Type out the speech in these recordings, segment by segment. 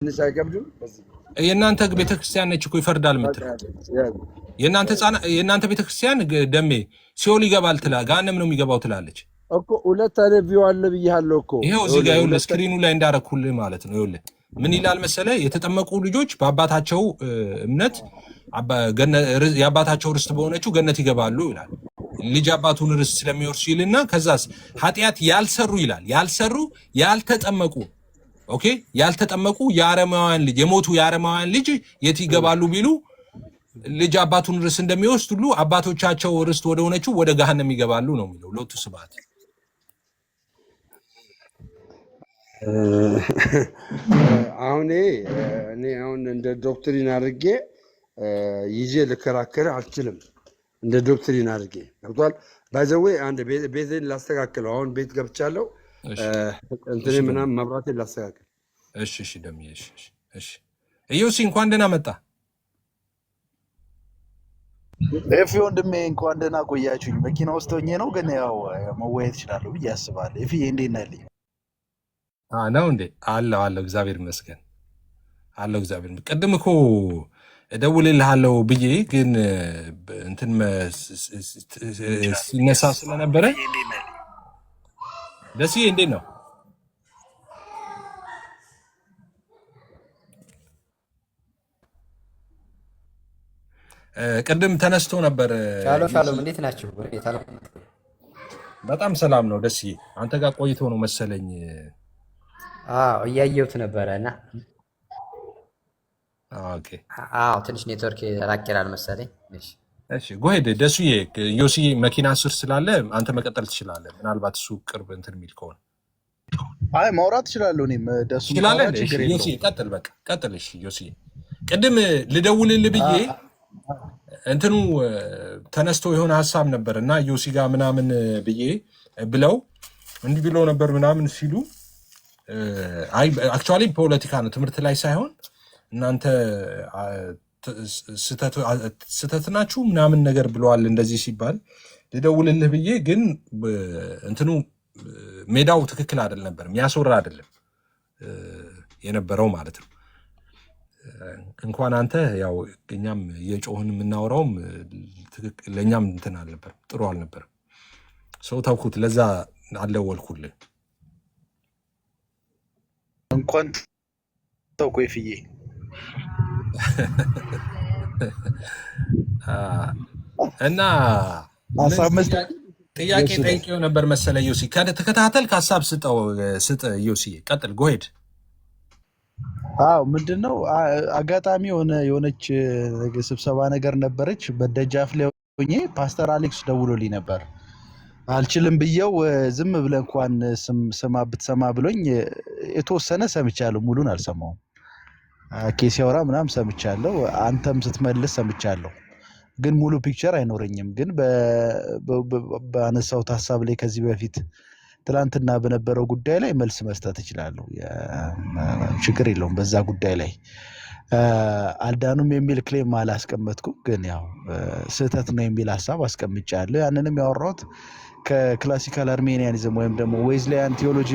ትንሽ አይከብድም? የእናንተ ቤተክርስቲያን ነች እኮ ይፈርዳል ምትል የእናንተ ቤተክርስቲያን ደሜ ሲኦል ይገባል ትላ ጋንም ነው የሚገባው ትላለች እኮ። ሁለት አይነት ቪው አለ ብያለሁ እኮ። ይሄው እዚህ ጋር ይኸውልህ ስክሪኑ ላይ እንዳረኩልህ ማለት ነው። ይኸውልህ ምን ይላል መሰለ የተጠመቁ ልጆች በአባታቸው እምነት የአባታቸው ርስት በሆነችው ገነት ይገባሉ ይላል። ልጅ አባቱን ርስት ስለሚወርሱ ይልና ከዛስ ኃጢአት ያልሰሩ ይላል ያልተጠመቁ ኦኬ ያልተጠመቁ የአረማውያን ልጅ የሞቱ የአረማውያን ልጅ የት ይገባሉ ቢሉ ልጅ አባቱን ርስት እንደሚወስድ ሁሉ አባቶቻቸው ርስት ወደ ሆነችው ወደ ገሃነም ይገባሉ ነው የሚለው። ሎቱ ስብሐት። አሁን እኔ አሁን እንደ ዶክትሪን አድርጌ ይዤ ልከራከር አልችልም። እንደ ዶክትሪን አድርጌ ገብቷል። ባይዘዌ አንድ ቤቴን ላስተካክለው። አሁን ቤት ገብቻለሁ። እንትን ምናምን መብራቴን ላስተካክል። እሺ ደም እሺ እዩሲ እንኳን ደህና መጣ። ኤፊ ወንድሜ እንኳን ደህና ቆያችሁኝ። መኪና ውስጥ ሆኜ ነው ግን ያው መወያየት እችላለሁ ብዬ አስባለሁ። ኤፊ እንዴት ነህ? ነው እንዴ? አለው እግዚአብሔር ይመስገን አለው እግዚአብሔር። ቅድም እኮ እደውልልሃለሁ ብዬ ግን እንትን ሲነሳ ስለነበረ ደስዬ እንዴት ነው? ቅድም ተነስቶ ነበር። ሻሎም እንዴት ናችሁ? በጣም ሰላም ነው ደስዬ። አንተ ጋር ቆይቶ ነው መሰለኝ። እያየሁት ነበረ እና ኦኬ ትንሽ ኔትወርክ ራቅ ይላል መሰለኝ። እሺ ጎሄድ ደሱዬ። ዮሲ መኪና ስር ስላለ አንተ መቀጠል ትችላለህ። ምናልባት እሱ ቅርብ እንትን የሚል ከሆነ አይ ማውራት እችላለሁ። እኔም ደሱ ይችላል። ዮሲ ቀጥል፣ በቃ ቀጥል። እሺ ዮሲ ቅድም ልደውልልህ ብዬ እንትኑ ተነስቶ የሆነ ሀሳብ ነበር እና ዮሲ ጋር ምናምን ብዬ ብለው እንዲህ ብለው ነበር ምናምን ሲሉ አይ አክቹዋሊ ፖለቲካ ነው ትምህርት ላይ ሳይሆን እናንተ ስተት ናችሁ ምናምን ነገር ብለዋል። እንደዚህ ሲባል ልደውልልህ ብዬ ግን እንትኑ ሜዳው ትክክል አይደል ነበር፣ የሚያስወራ አይደለም የነበረው ማለት ነው። እንኳን አንተ ያው እኛም የጮህን የምናወራውም ለእኛም እንትን አልነበርም፣ ጥሩ አልነበርም። ሰው ተውኩት፣ ለዛ አልደወልኩልህ። እንኳን ተውኩ ይፍዬ እና ጥያቄ ጠይቄው ነበር መሰለ ዮሲ። ተከታተል ከሀሳብ ስጥ ዮሲ፣ ቀጥል ጎሄድ። ምንድነው አጋጣሚ የሆነች ስብሰባ ነገር ነበረች። በደጃፍ ላይ ሆኜ ፓስተር አሌክስ ደውሎልኝ ነበር። አልችልም ብየው ዝም ብለህ እንኳን ብትሰማ ብሎኝ የተወሰነ ሰምቻለሁ። ሙሉን አልሰማውም። ኬስ ያወራ ምናምን ሰምቻለሁ። አንተም ስትመልስ ሰምቻለሁ። ግን ሙሉ ፒክቸር አይኖረኝም። ግን በአነሳሁት ሀሳብ ላይ ከዚህ በፊት ትላንትና በነበረው ጉዳይ ላይ መልስ መስጠት እችላለሁ። ችግር የለውም። በዛ ጉዳይ ላይ አልዳኑም የሚል ክሌም አላስቀመጥኩም። ግን ያው ስህተት ነው የሚል ሀሳብ አስቀምጫለሁ። ያንንም ያወራሁት ከክላሲካል አርሜኒያኒዝም ወይም ደግሞ ዌዝሊያን ቴዎሎጂ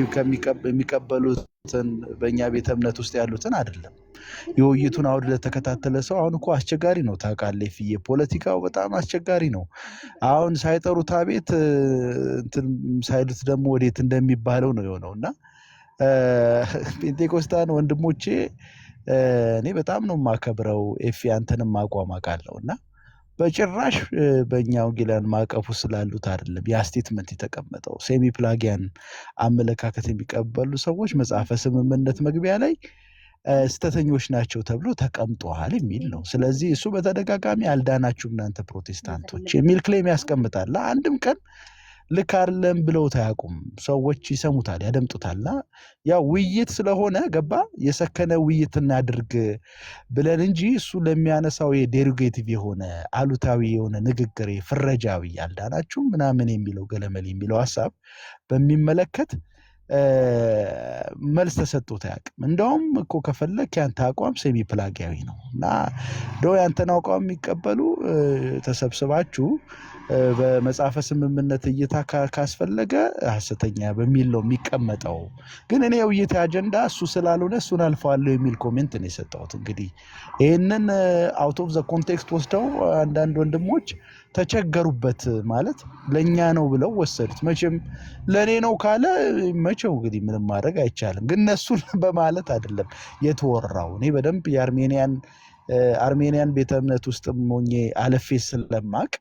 የሚቀበሉትን በእኛ ቤተ እምነት ውስጥ ያሉትን አይደለም። የውይይቱን አውድ ለተከታተለ ሰው አሁን እኮ አስቸጋሪ ነው ታውቃለህ ፍዬ፣ ፖለቲካው በጣም አስቸጋሪ ነው። አሁን ሳይጠሩት አቤት እንትን ሳይሉት ደግሞ ወዴት እንደሚባለው ነው የሆነው። እና ፔንቴኮስታን ወንድሞቼ እኔ በጣም ነው የማከብረው። ኤፊ አንተንም አቋም አውቃለሁ እና በጭራሽ በእኛ ወንጌላውያን ማዕቀፉ ስላሉት አይደለም ያ ስቴትመንት የተቀመጠው። ሴሚ ፕላጊያን አመለካከት የሚቀበሉ ሰዎች መጽሐፈ ስምምነት መግቢያ ላይ ስተተኞች ናቸው ተብሎ ተቀምጠዋል የሚል ነው። ስለዚህ እሱ በተደጋጋሚ አልዳናችሁም እናንተ ፕሮቴስታንቶች የሚል ክሌም ያስቀምጣል። አንድም ቀን ልክ አይደለም ብለው አያውቁም። ሰዎች ይሰሙታል፣ ያደምጡታልና ያው ውይይት ስለሆነ ገባ የሰከነ ውይይት እናድርግ ብለን እንጂ እሱ ለሚያነሳው የዴሪጌቲቭ የሆነ አሉታዊ የሆነ ንግግር ፍረጃዊ አልዳናችሁም ምናምን የሚለው ገለመል የሚለው ሀሳብ በሚመለከት መልስ ተሰጥቶት አያውቅም። እንደውም እኮ ከፈለክ ያንተ አቋም ሴሚ ፕላጊያዊ ነው እና እንደው ያንተን አቋም የሚቀበሉ ተሰብስባችሁ በመጽሐፈ ስምምነት እይታ ካስፈለገ ሐሰተኛ በሚል ነው የሚቀመጠው። ግን እኔ የውይይት አጀንዳ እሱ ስላልሆነ እሱን አልፈዋለሁ የሚል ኮሜንት ነው የሰጠሁት። እንግዲህ ይህንን አውት ኦፍ ዘ ኮንቴክስት ወስደው አንዳንድ ወንድሞች ተቸገሩበት። ማለት ለእኛ ነው ብለው ወሰዱት። መቼም ለእኔ ነው ካለ መቼው እንግዲህ ምንም ማድረግ አይቻልም። ግን እነሱን በማለት አይደለም የተወራው። እኔ በደንብ አርሜኒያን ቤተ እምነት ውስጥ ሆኜ አለፌ ስለማቅ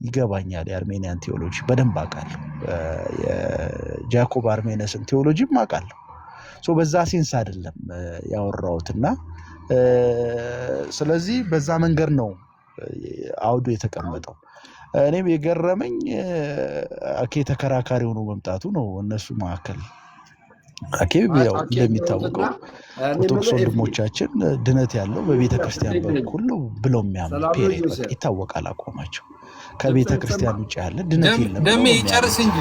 ይገባኛል። የአርሜኒያን ቴዎሎጂ በደንብ አውቃለሁ። የጃኮብ አርሜነስን ቴዎሎጂም አውቃለሁ። በዛ ሴንስ አይደለም ያወራሁትና ስለዚህ በዛ መንገድ ነው አውዱ የተቀመጠው። እኔም የገረመኝ አኬ ተከራካሪ ሆኖ መምጣቱ ነው። እነሱ መካከል አኬ ያው እንደሚታወቀው ኦርቶዶክስ ወንድሞቻችን ድነት ያለው በቤተ ክርስቲያን በኩል ነው ብለው የሚያምኑ ፔሪድ በቃ ይታወቃል አቋማቸው። ከቤተ ክርስቲያን ውጭ ያለ ድነት የለም ደሜ ይጨርስ እንጂ።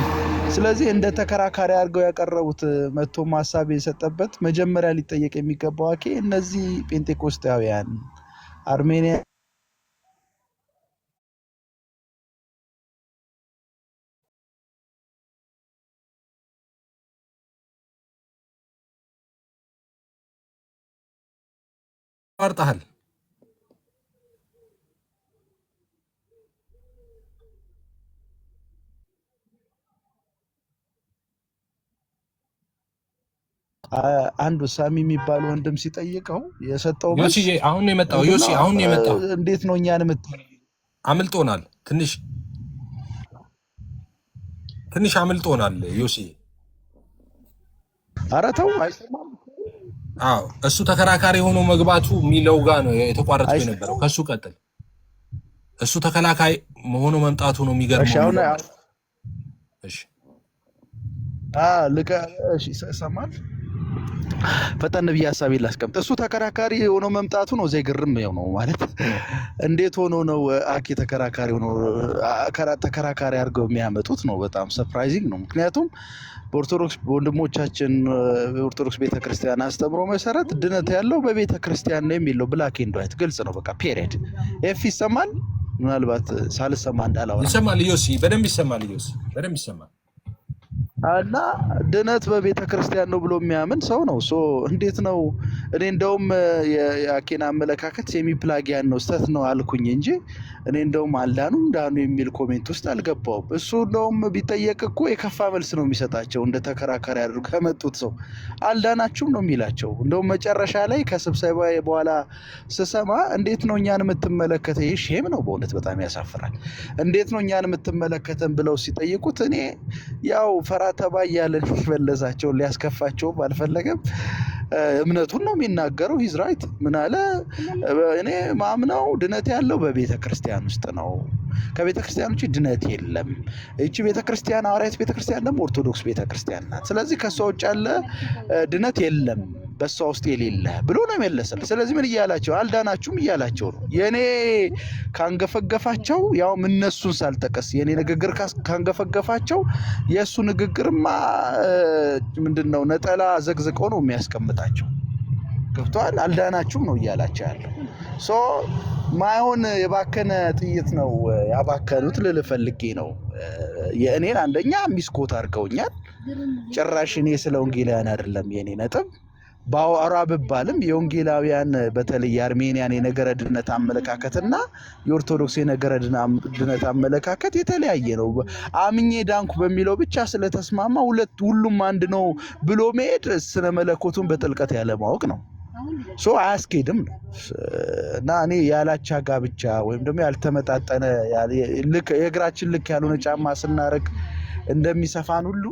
ስለዚህ እንደ ተከራካሪ አድርገው ያቀረቡት መጥቶ ሀሳብ የሰጠበት መጀመሪያ ሊጠየቅ የሚገባው አኬ እነዚህ ጴንጤኮስታውያን አርሜኒያ አርጣሃል አንዱ ሳሚ የሚባል ወንድም ሲጠይቀው የሰጠው ዮሲ አሁን ነው የመጣው። ዮሲ አሁን ነው የመጣው። እንዴት ነው እኛን አምልጦናል። ትንሽ አምልጦናል ዮሲ። ኧረ ተው አይሰማም። አዎ እሱ ተከራካሪ ሆኖ መግባቱ የሚለው ጋር ነው የተቋረጠው የነበረው። ከሱ ቀጥል። እሱ ተከላካይ ሆኖ መምጣቱ ነው የሚገርመው። እሺ እሺ ሰማል። ፈጠን ብዬ ሀሳቤን ላስቀምጥ። እሱ ተከራካሪ ሆኖ መምጣቱ ነው ዘይግርም ነው ማለት እንዴት ሆኖ ነው አኬ ተከራካሪ ሆኖ ተከራካሪ አድርገው የሚያመጡት ነው። በጣም ሰርፕራይዚንግ ነው። ምክንያቱም በኦርቶዶክስ ወንድሞቻችን በኦርቶዶክስ ቤተክርስቲያን አስተምሮ መሰረት ድነት ያለው በቤተክርስቲያን ነው የሚለው ብላክ ኤንድ ዋይት ግልጽ ነው። በቃ ፔሪድ። ኤፍ ይሰማል። ምናልባት ሳልሰማ እንዳላወራ ይሰማል። ዮሲ በደንብ ይሰማል። ዮሲ በደንብ ይሰማል። እና ድነት በቤተ ክርስቲያን ነው ብሎ የሚያምን ሰው ነው። እንዴት ነው? እኔ እንደውም የአኬን አመለካከት ሴሚፕላጊያን ነው ስተት ነው አልኩኝ እንጂ እኔ እንደውም አልዳኑም ዳኑ የሚል ኮሜንት ውስጥ አልገባውም። እሱ እንደውም ቢጠየቅ እኮ የከፋ መልስ ነው የሚሰጣቸው። እንደ ተከራካሪ አድርጎ ከመጡት ሰው አልዳናችሁም ነው የሚላቸው። እንደውም መጨረሻ ላይ ከስብሰባ በኋላ ስሰማ እንዴት ነው እኛን የምትመለከተ? ይህ ሼም ነው በእውነት በጣም ያሳፍራል። እንዴት ነው እኛን የምትመለከተን ብለው ሲጠይቁት እኔ ያው ፈራ ተባ እያለን መለሳቸውን ሊያስከፋቸውም አልፈለገም። እምነቱን ነው የሚናገረው። ሂዝ ራይት። ምን አለ? እኔ ማምነው ድነት ያለው በቤተ ክርስቲያን ውስጥ ነው። ከቤተ ክርስቲያን ውጭ ድነት የለም። እቺ ቤተ ክርስቲያን ሐዋርያት ቤተ ክርስቲያን ደግሞ ኦርቶዶክስ ቤተ ክርስቲያን ናት። ስለዚህ ከሷ ውጭ ያለ ድነት የለም በሷ ውስጥ የሌለ ብሎ ነው የመለሰል። ስለዚህ ምን እያላቸው አልዳናችሁም እያላቸው ነው። የኔ ካንገፈገፋቸው ያው እነሱን ሳልጠቀስ የኔ ንግግር ካንገፈገፋቸው የእሱ ንግግርማ ምንድነው ነጠላ ዘግዝቀው ነው የሚያስቀምጣቸው። ገብቷል። አልዳናችሁም ነው እያላቸው ያለው። ማይሆን የባከነ ጥይት ነው ያባከኑት ልል ፈልጌ ነው። የእኔን አንደኛ ሚስኮት አድርገውኛል። ጭራሽ እኔ ስለ ወንጌላውያን አይደለም የኔ ነጥብ። ባወራ ብባልም የወንጌላውያን በተለይ የአርሜኒያን የነገረ ድነት አመለካከትና የኦርቶዶክስ የነገረ ድነት አመለካከት የተለያየ ነው። አምኜ ዳንኩ በሚለው ብቻ ስለተስማማ ሁሉም አንድ ነው ብሎ መሄድ ስነ መለኮቱን በጥልቀት ያለማወቅ ነው። አያስኬድም ነው። እና እኔ ያላቻ ጋብቻ ወይም ደግሞ ያልተመጣጠነ የእግራችን ልክ ያልሆነ ጫማ ስናደርግ እንደሚሰፋን ሁሉ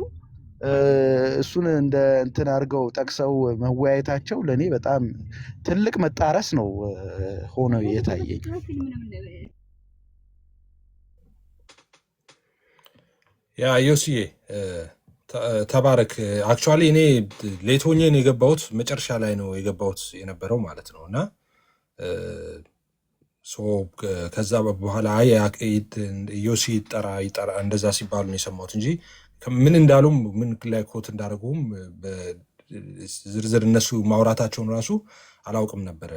እሱን እንደ እንትን አድርገው ጠቅሰው መወያየታቸው ለእኔ በጣም ትልቅ መጣረስ ነው ሆኖ የታየኝ። ያ ዮሲዬ ተባረክ። አክቹዋሊ እኔ ሌት ሆኜ ነው የገባሁት፣ መጨረሻ ላይ ነው የገባሁት የነበረው ማለት ነው። እና ከዛ በኋላ ዮሲ ይጠራ እንደዛ ሲባሉ ነው የሰማሁት እንጂ ምን እንዳሉም ምን ላይ ኮት እንዳደረጉም ዝርዝር እነሱ ማውራታቸውን ራሱ አላውቅም ነበረ።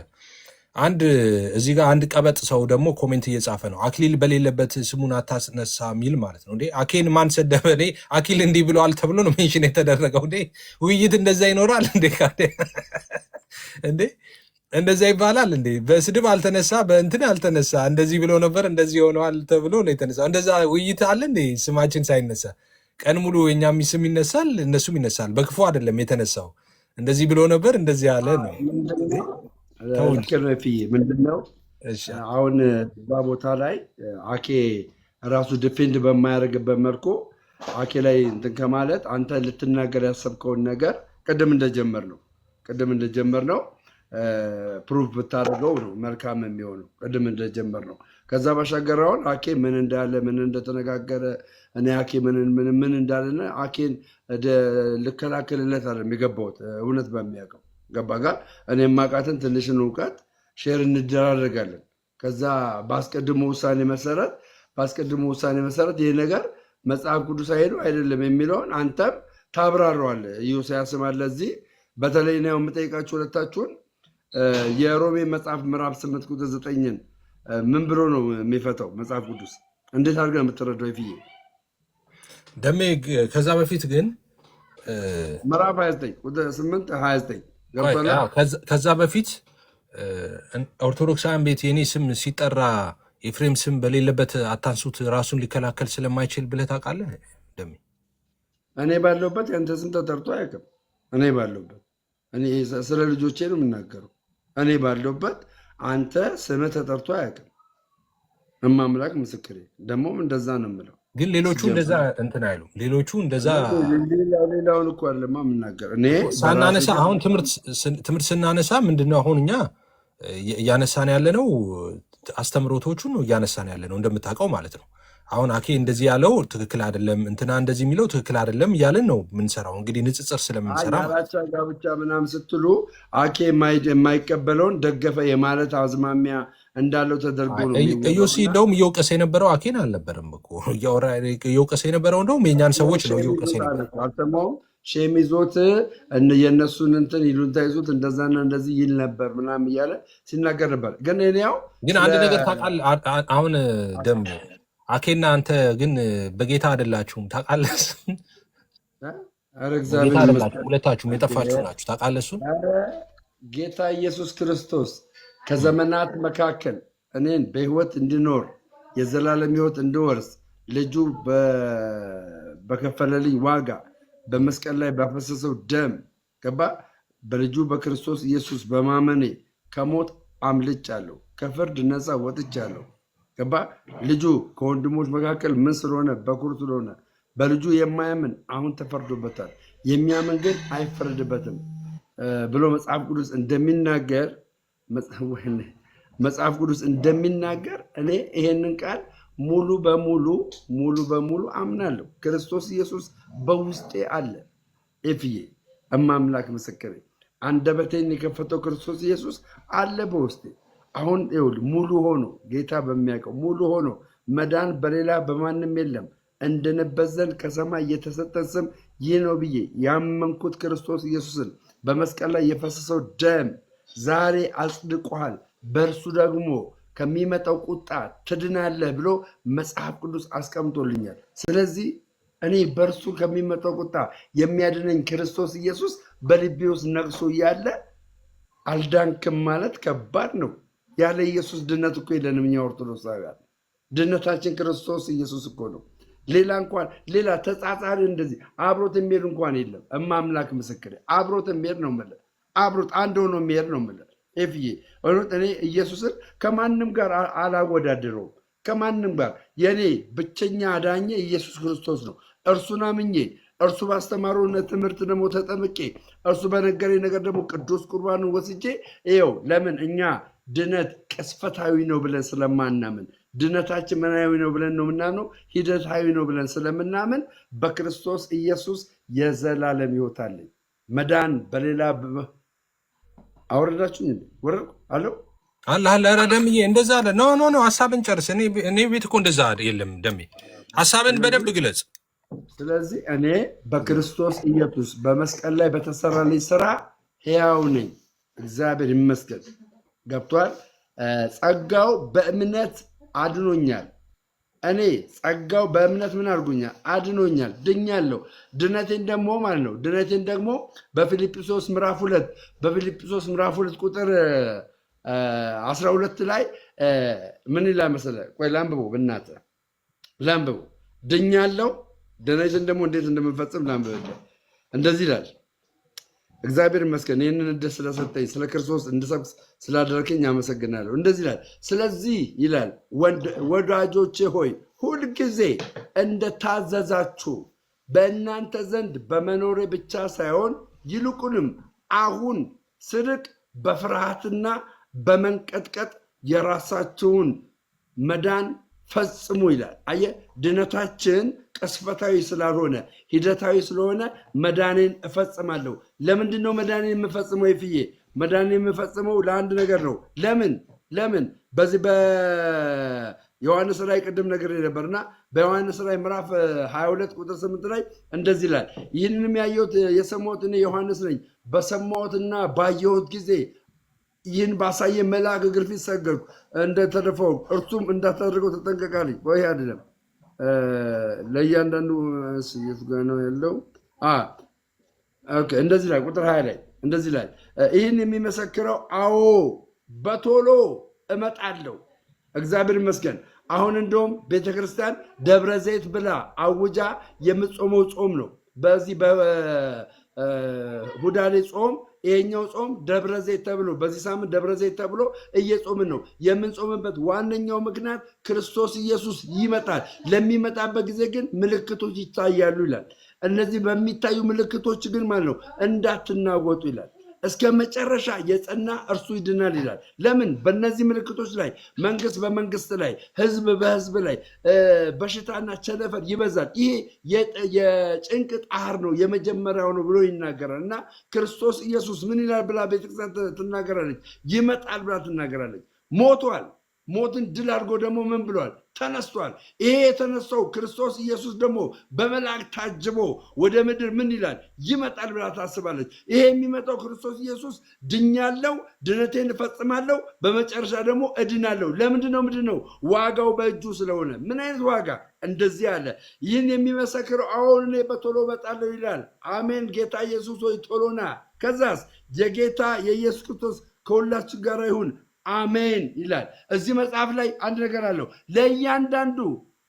አንድ እዚህ ጋር አንድ ቀበጥ ሰው ደግሞ ኮሜንት እየጻፈ ነው። አክሊል በሌለበት ስሙን አታስነሳ የሚል ማለት ነው። እንዴ አኬን ማን ሰደበ? እኔ አኪል እንዲህ ብለዋል ተብሎ ነው ሜንሽን የተደረገው። እንዴ ውይይት እንደዛ ይኖራል እንዴ? እንዴ እንደዛ ይባላል እንዴ? በስድብ አልተነሳ በእንትን አልተነሳ እንደዚህ ብሎ ነበር እንደዚህ ሆነዋል ተብሎ ነው የተነሳ። እንደዛ ውይይት አለ እንዴ? ስማችን ሳይነሳ ቀን ሙሉ የኛም ስም ይነሳል እነሱም ይነሳል። በክፉ አይደለም የተነሳው። እንደዚህ ብሎ ነበር እንደዚህ ያለ ነው። ምንድነው አሁን እዛ ቦታ ላይ አኬ ራሱ ዲፌንድ በማያደርግበት መልኩ አኬ ላይ እንትን ከማለት አንተ ልትናገር ያሰብከውን ነገር ቅድም እንደጀመር ነው ፕሩፍ ብታደርገው ነው መልካም የሚሆነው። ቅድም እንደጀመር ነው። ከዛ ባሻገር አሁን አኬ ምን እንዳለ ምን እንደተነጋገረ እኔ አኬ ምን እንዳለና አኬን ልከላከልለት አይደለም የገባሁት እውነት በሚያውቀው ገባ ጋር እኔ የማውቃትን ትንሽን እውቀት ሼር እንደራረጋለን። ከዛ ባስቀድሞ ውሳኔ መሰረት ይሄ ነገር መጽሐፍ ቅዱስ አይሄዱ አይደለም የሚለውን አንተም ታብራረዋለህ። ኢዮስያስም አለ እዚህ በተለይ ነው የምጠይቃችሁ ሁለታችሁን የሮሜ መጽሐፍ ምዕራፍ 8 ቁጥር 9ን ምን ብሎ ነው የሚፈታው መጽሐፍ ቅዱስ? እንዴት አድርገን የምትረዳው ይፍዬ ደሜ? ከዛ በፊት ግን ምዕራፍ 29 ቁጥር 8 29 ከዛ በፊት ኦርቶዶክሳውያን ቤት የኔ ስም ሲጠራ ኤፍሬም ስም በሌለበት አታንሱት ራሱን ሊከላከል ስለማይችል ብለህ ታውቃለህ ደሜ? እኔ ባለሁበት ያንተ ስም ተጠርቶ አያውቅም። እኔ ባለሁበት እኔ ስለ ልጆቼ ነው የምናገረው። እኔ ባለሁበት አንተ ስምህ ተጠርቶ አያውቅም። እማምላክ ምስክሬ። ደግሞም እንደዛ ነው የምለው። ግን ሌሎቹ እንደዛ እንትን አይሉም። ሌሎቹ እንደዛ ሌላውን እኮ አለማ የምናገር እኔ ሳናነሳ አሁን ትምህርት ስናነሳ ምንድነው አሁን እኛ እያነሳን ያለ ነው አስተምሮቶቹን ነው እያነሳን ያለ ነው እንደምታውቀው ማለት ነው። አሁን አኬ እንደዚህ ያለው ትክክል አይደለም እንትና እንደዚህ የሚለው ትክክል አይደለም እያለን ነው የምንሰራው። እንግዲህ ንጽጽር ስለምንሰራ አራቻ ጋብቻ ምናምን ስትሉ አኬ የማይቀበለውን ደገፈ የማለት አዝማሚያ እንዳለው ተደርጎ ነው። ኢዮሲ እንደውም እየወቀሰ የነበረው አኬን አልነበረም እኮ እየወቀሰ የነበረው እንደውም የእኛን ሰዎች ነው እየወቀሰ የነበረው። አልሰማሁም። ሼም ይዞት የእነሱን እንትን ይሉንታ ይዞት እንደዛና እንደዚህ ይል ነበር ምናምን እያለ ሲናገር ነበር። ግን እኔው ግን አንድ ነገር ታውቃለህ አሁን ደም አኬና አንተ ግን በጌታ አይደላችሁም ታውቃለህ። ሁለታችሁም የጠፋችሁ ናችሁ ታውቃለህ። እሱን ጌታ ኢየሱስ ክርስቶስ ከዘመናት መካከል እኔን በህይወት እንድኖር የዘላለም ህይወት እንድወርስ ልጁ በከፈለልኝ ዋጋ በመስቀል ላይ ባፈሰሰው ደም ገባ በልጁ በክርስቶስ ኢየሱስ በማመኔ ከሞት አምልጫለሁ፣ ከፍርድ ነፃ ወጥቻለሁ። ገባ ልጁ ከወንድሞች መካከል ምን ስለሆነ በኩር ስለሆነ በልጁ የማያምን አሁን ተፈርዶበታል፣ የሚያምን ግን አይፈረድበትም ብሎ መጽሐፍ ቅዱስ እንደሚናገር እኔ ይሄንን ቃል ሙሉ በሙሉ አምናለሁ። ክርስቶስ ኢየሱስ በውስጤ አለ። ኤፍዬ እማምላክ ምስክሬ፣ አንደበቴን የከፈተው ክርስቶስ ኢየሱስ አለ በውስጤ። አሁን ይኸውልህ ሙሉ ሆኖ ጌታ በሚያውቀው ሙሉ ሆኖ መዳን በሌላ በማንም የለም እንድንበት ዘንድ ከሰማይ የተሰጠን ስም ይህ ነው ብዬ ያመንኩት ክርስቶስ ኢየሱስን በመስቀል ላይ የፈሰሰው ደም ዛሬ አጽድቆሃል፣ በእርሱ ደግሞ ከሚመጣው ቁጣ ትድናለህ ብሎ መጽሐፍ ቅዱስ አስቀምጦልኛል። ስለዚህ እኔ በእርሱ ከሚመጣው ቁጣ የሚያድነኝ ክርስቶስ ኢየሱስ በልቤ ውስጥ ነግሶ እያለ አልዳንክም ማለት ከባድ ነው። ያለ ኢየሱስ ድነት እኮ የለንም እኛ ኦርቶዶክሳውያን። ድነታችን ክርስቶስ ኢየሱስ እኮ ነው። ሌላ ተጻጻሪ እንደዚህ አብሮት የሚሄድ እንኳን የለም። እማምላክ ምስክር አብሮት የሚሄድ ነው የምልህ። አብሮት አንድ ሆኖ የሚሄድ ነው የምልህ። ኤፍዬ እኔ ኢየሱስን ከማንም ጋር አላወዳድረውም። ከማንም ጋር የኔ ብቸኛ አዳኜ ኢየሱስ ክርስቶስ ነው። እርሱን አምኜ እርሱ ባስተማረው ትምህርት ደግሞ ተጠምቄ እርሱ በነገረኝ ነገር ደግሞ ቅዱስ ቁርባንን ወስጄ ይኸው። ለምን እኛ ድነት ቅስፈታዊ ነው ብለን ስለማናምን፣ ድነታችን ምናዊ ነው ብለን ነው የምናምነው፣ ሂደታዊ ነው ብለን ስለምናምን በክርስቶስ ኢየሱስ የዘላለም ሕይወት አለኝ። መዳን በሌላ አወረዳችሁ ወረድኩ አለው አለ ደምዬ፣ እንደዛ አለ። ኖ ሀሳብን ጨርስ። እኔ ቤት እኮ እንደዛ የለም ደሜ፣ ሀሳብን በደንብ ግለጽ። ስለዚህ እኔ በክርስቶስ ኢየሱስ በመስቀል ላይ በተሰራልኝ ስራ ሕያው ነኝ። እግዚአብሔር ይመስገን። ገብቷል። ጸጋው በእምነት አድኖኛል። እኔ ጸጋው በእምነት ምን አድርጎኛል? አድኖኛል፣ ድኛለሁ። ድነቴን ደግሞ ማለት ነው ድነቴን ደግሞ በፊልጵስዩስ ምዕራፍ 2 ቁጥር 12 ላይ ምን ይላል መሰለህ? ቆይ ላንብበው፣ በእናትህ ላንብበው። ድኛለሁ፣ ድነቴን ደግሞ እንዴት እንደምንፈጽም ላንብበው። እንደዚህ ይላል። እግዚአብሔር ይመስገን ይህንን እድል ስለሰጠኝ ስለ ክርስቶስ እንድሰብክ ስላደረከኝ አመሰግናለሁ። እንደዚህ ይላል። ስለዚህ ይላል ወዳጆቼ ሆይ ሁልጊዜ እንደታዘዛችሁ በእናንተ ዘንድ በመኖሬ ብቻ ሳይሆን ይልቁንም አሁን ስርቅ በፍርሃትና በመንቀጥቀጥ የራሳችሁን መዳን ፈጽሙ ይላል። አየህ፣ ድነታችን ቅስፈታዊ ስላልሆነ ሂደታዊ ስለሆነ መዳኔን እፈጽማለሁ። ለምንድን ነው መዳኔን የምፈጽመው? ይፍዬ መዳኔን የምፈጽመው ለአንድ ነገር ነው። ለምን በዚህ በዮሐንስ ራዕይ ቅድም ነገር ነበርና በዮሐንስ ራዕይ ምዕራፍ 22 ቁጥር 8 ላይ እንደዚህ ይላል። ይህንንም ያየሁት የሰማሁት እኔ ዮሐንስ ነኝ። በሰማሁትና ባየሁት ጊዜ ይህን ባሳየ መልአክ እግር ፊት ሰገድኩ፣ እንደተደፋው እርሱም እንዳታደርገው ተጠንቀቃለች። ወይ አይደለም ለእያንዳንዱ የት ጋ ነው ያለው? እንደዚህ ላይ ቁጥር 20 ላይ እንደዚህ ላይ ይህን የሚመሰክረው አዎ በቶሎ እመጣለሁ። እግዚአብሔር ይመስገን። አሁን እንደውም ቤተክርስቲያን ደብረ ዘይት ብላ አውጃ የምትጾመው ጾም ነው። በዚህ በሁዳዴ ጾም ይሄኛው ጾም ደብረ ዘይት ተብሎ በዚህ ሳምንት ደብረ ዘይት ተብሎ እየጾምን ነው። የምንጾምበት ዋነኛው ምክንያት ክርስቶስ ኢየሱስ ይመጣል። ለሚመጣበት ጊዜ ግን ምልክቶች ይታያሉ ይላል። እነዚህ በሚታዩ ምልክቶች ግን ማለት ነው እንዳትናወጡ ይላል። እስከ መጨረሻ የጸና እርሱ ይድናል ይላል። ለምን? በእነዚህ ምልክቶች ላይ መንግስት በመንግስት ላይ፣ ህዝብ በህዝብ ላይ በሽታና ቸነፈር ይበዛል። ይሄ የጭንቅ ጣር ነው፣ የመጀመሪያው ነው ብሎ ይናገራል። እና ክርስቶስ ኢየሱስ ምን ይላል ብላ ቤተክርስቲያን ትናገራለች? ይመጣል ብላ ትናገራለች። ሞቷል። ሞትን ድል አድርጎ ደግሞ ምን ብሏል? ተነስቷል። ይሄ የተነሳው ክርስቶስ ኢየሱስ ደግሞ በመላእክት ታጅቦ ወደ ምድር ምን ይላል? ይመጣል ብላ ታስባለች። ይሄ የሚመጣው ክርስቶስ ኢየሱስ ድኛለው፣ ድነቴን እፈጽማለሁ፣ በመጨረሻ ደግሞ እድናለሁ። ለምንድን ነው? ምንድን ነው? ዋጋው በእጁ ስለሆነ። ምን አይነት ዋጋ? እንደዚህ አለ። ይህን የሚመሰክረው አሁን እኔ በቶሎ እመጣለሁ ይላል። አሜን። ጌታ ኢየሱስ ሆይ ቶሎና። ከዛስ የጌታ የኢየሱስ ክርስቶስ ከሁላችን ጋር ይሁን አሜን ይላል። እዚህ መጽሐፍ ላይ አንድ ነገር አለው። ለእያንዳንዱ